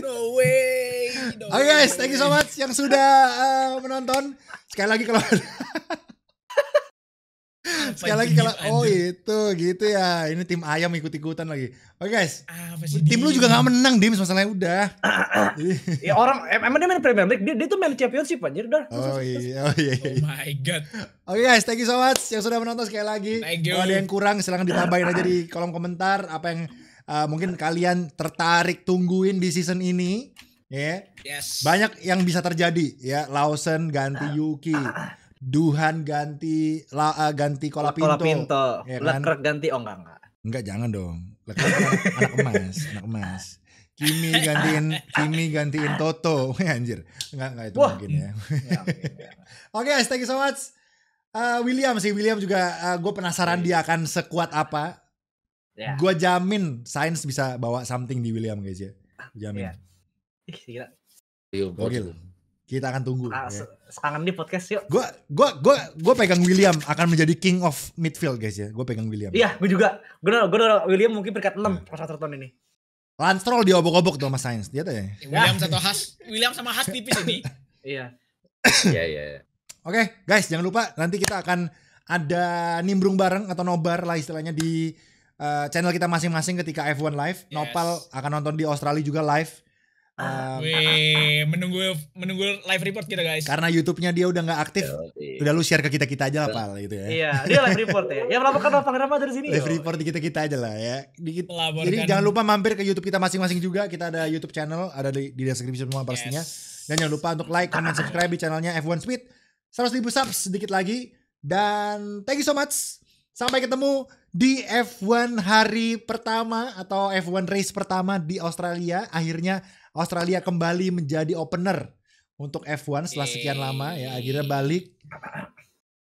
No way.
Oke guys, thank you so much yang sudah menonton. Sekali lagi kalau itu gitu ya. Ini tim ayam ikut-ikutan lagi. Oke guys. Tim lu juga gak menang, Dim, masalahnya udah.
Ya orang emang dia main Premier League, dia tuh main Championship anjir udah.
Oh iya.
Oh my god.
Oke guys, thank you so much yang sudah menonton sekali lagi. Kalau ada yang kurang silahkan ditambahin aja di kolom komentar apa yang mungkin kalian tertarik tungguin di season ini. Ya.
Yes.
Banyak yang bisa terjadi ya. Lawson ganti Yuki. Duhan ganti Colapinto.
Ya kan? Leclerc ganti enggak,
jangan dong. Leclerc anak emas. Kimi gantiin Toto. Anjir. Enggak itu mungkin ya. Oke guys, thank you so much. William juga gue penasaran dia akan sekuat apa. Yeah. Gue jamin Sainz bisa bawa something di William guys ya. Jamin.
Yeah. Gila.
Gokil. Kita akan tunggu.
Sekarang di podcast yuk.
Gue pegang William akan menjadi king of midfield guys ya. Gue pegang William.
Iya, gue juga. Gue William mungkin peringkat 6 pas tahun ini.
Lance Stroll diobok-obok tuh sama Sainz. Dia tuh ya.
William sama Haas tipis ini.
Iya.
Iya.
Oke, guys, jangan lupa nanti kita akan ada nimbrung bareng atau nobar lah istilahnya di channel kita masing-masing ketika F1 live. Yes. Nopal akan nonton di Australia juga live.
Menunggu live report kita guys.
Karena YouTube-nya dia udah nggak aktif, udah lu share ke kita aja lah Pal gitu ya.
Iya, dia live report ya. Ya melaporkan apa dari sini.
Live report di kita aja lah ya. Jadi jangan lupa mampir ke YouTube kita masing-masing juga. Kita ada YouTube channel, ada di deskripsi semua pastinya. Dan jangan lupa untuk like, comment, subscribe di channelnya F1 Speed. 100.000 subs sedikit lagi. Dan thank you so much. Sampai ketemu di F1 hari pertama atau F1 race pertama di Australia. Akhirnya Australia kembali menjadi opener untuk F1 setelah sekian lama ya, akhirnya balik.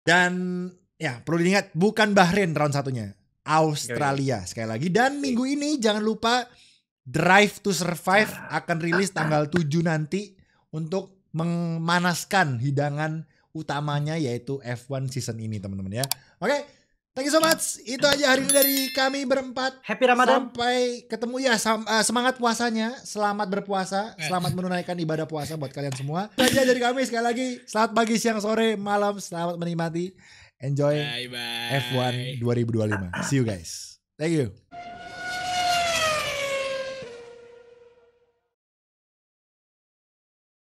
Dan ya perlu diingat bukan Bahrain round satunya, Australia sekali lagi. Dan minggu ini jangan lupa Drive to Survive akan rilis tanggal 7 nanti untuk memanaskan hidangan utamanya yaitu F1 season ini teman-teman ya. Oke. Thank you so much. Itu aja hari ini dari kami berempat.
Happy Ramadan.
Sampai ketemu ya. Semangat puasanya. Selamat berpuasa. Selamat menunaikan ibadah puasa buat kalian semua. Itu aja dari kami sekali lagi. Selamat pagi, siang, sore, malam. Selamat menikmati. Enjoy F1 2025. See you guys. Thank you.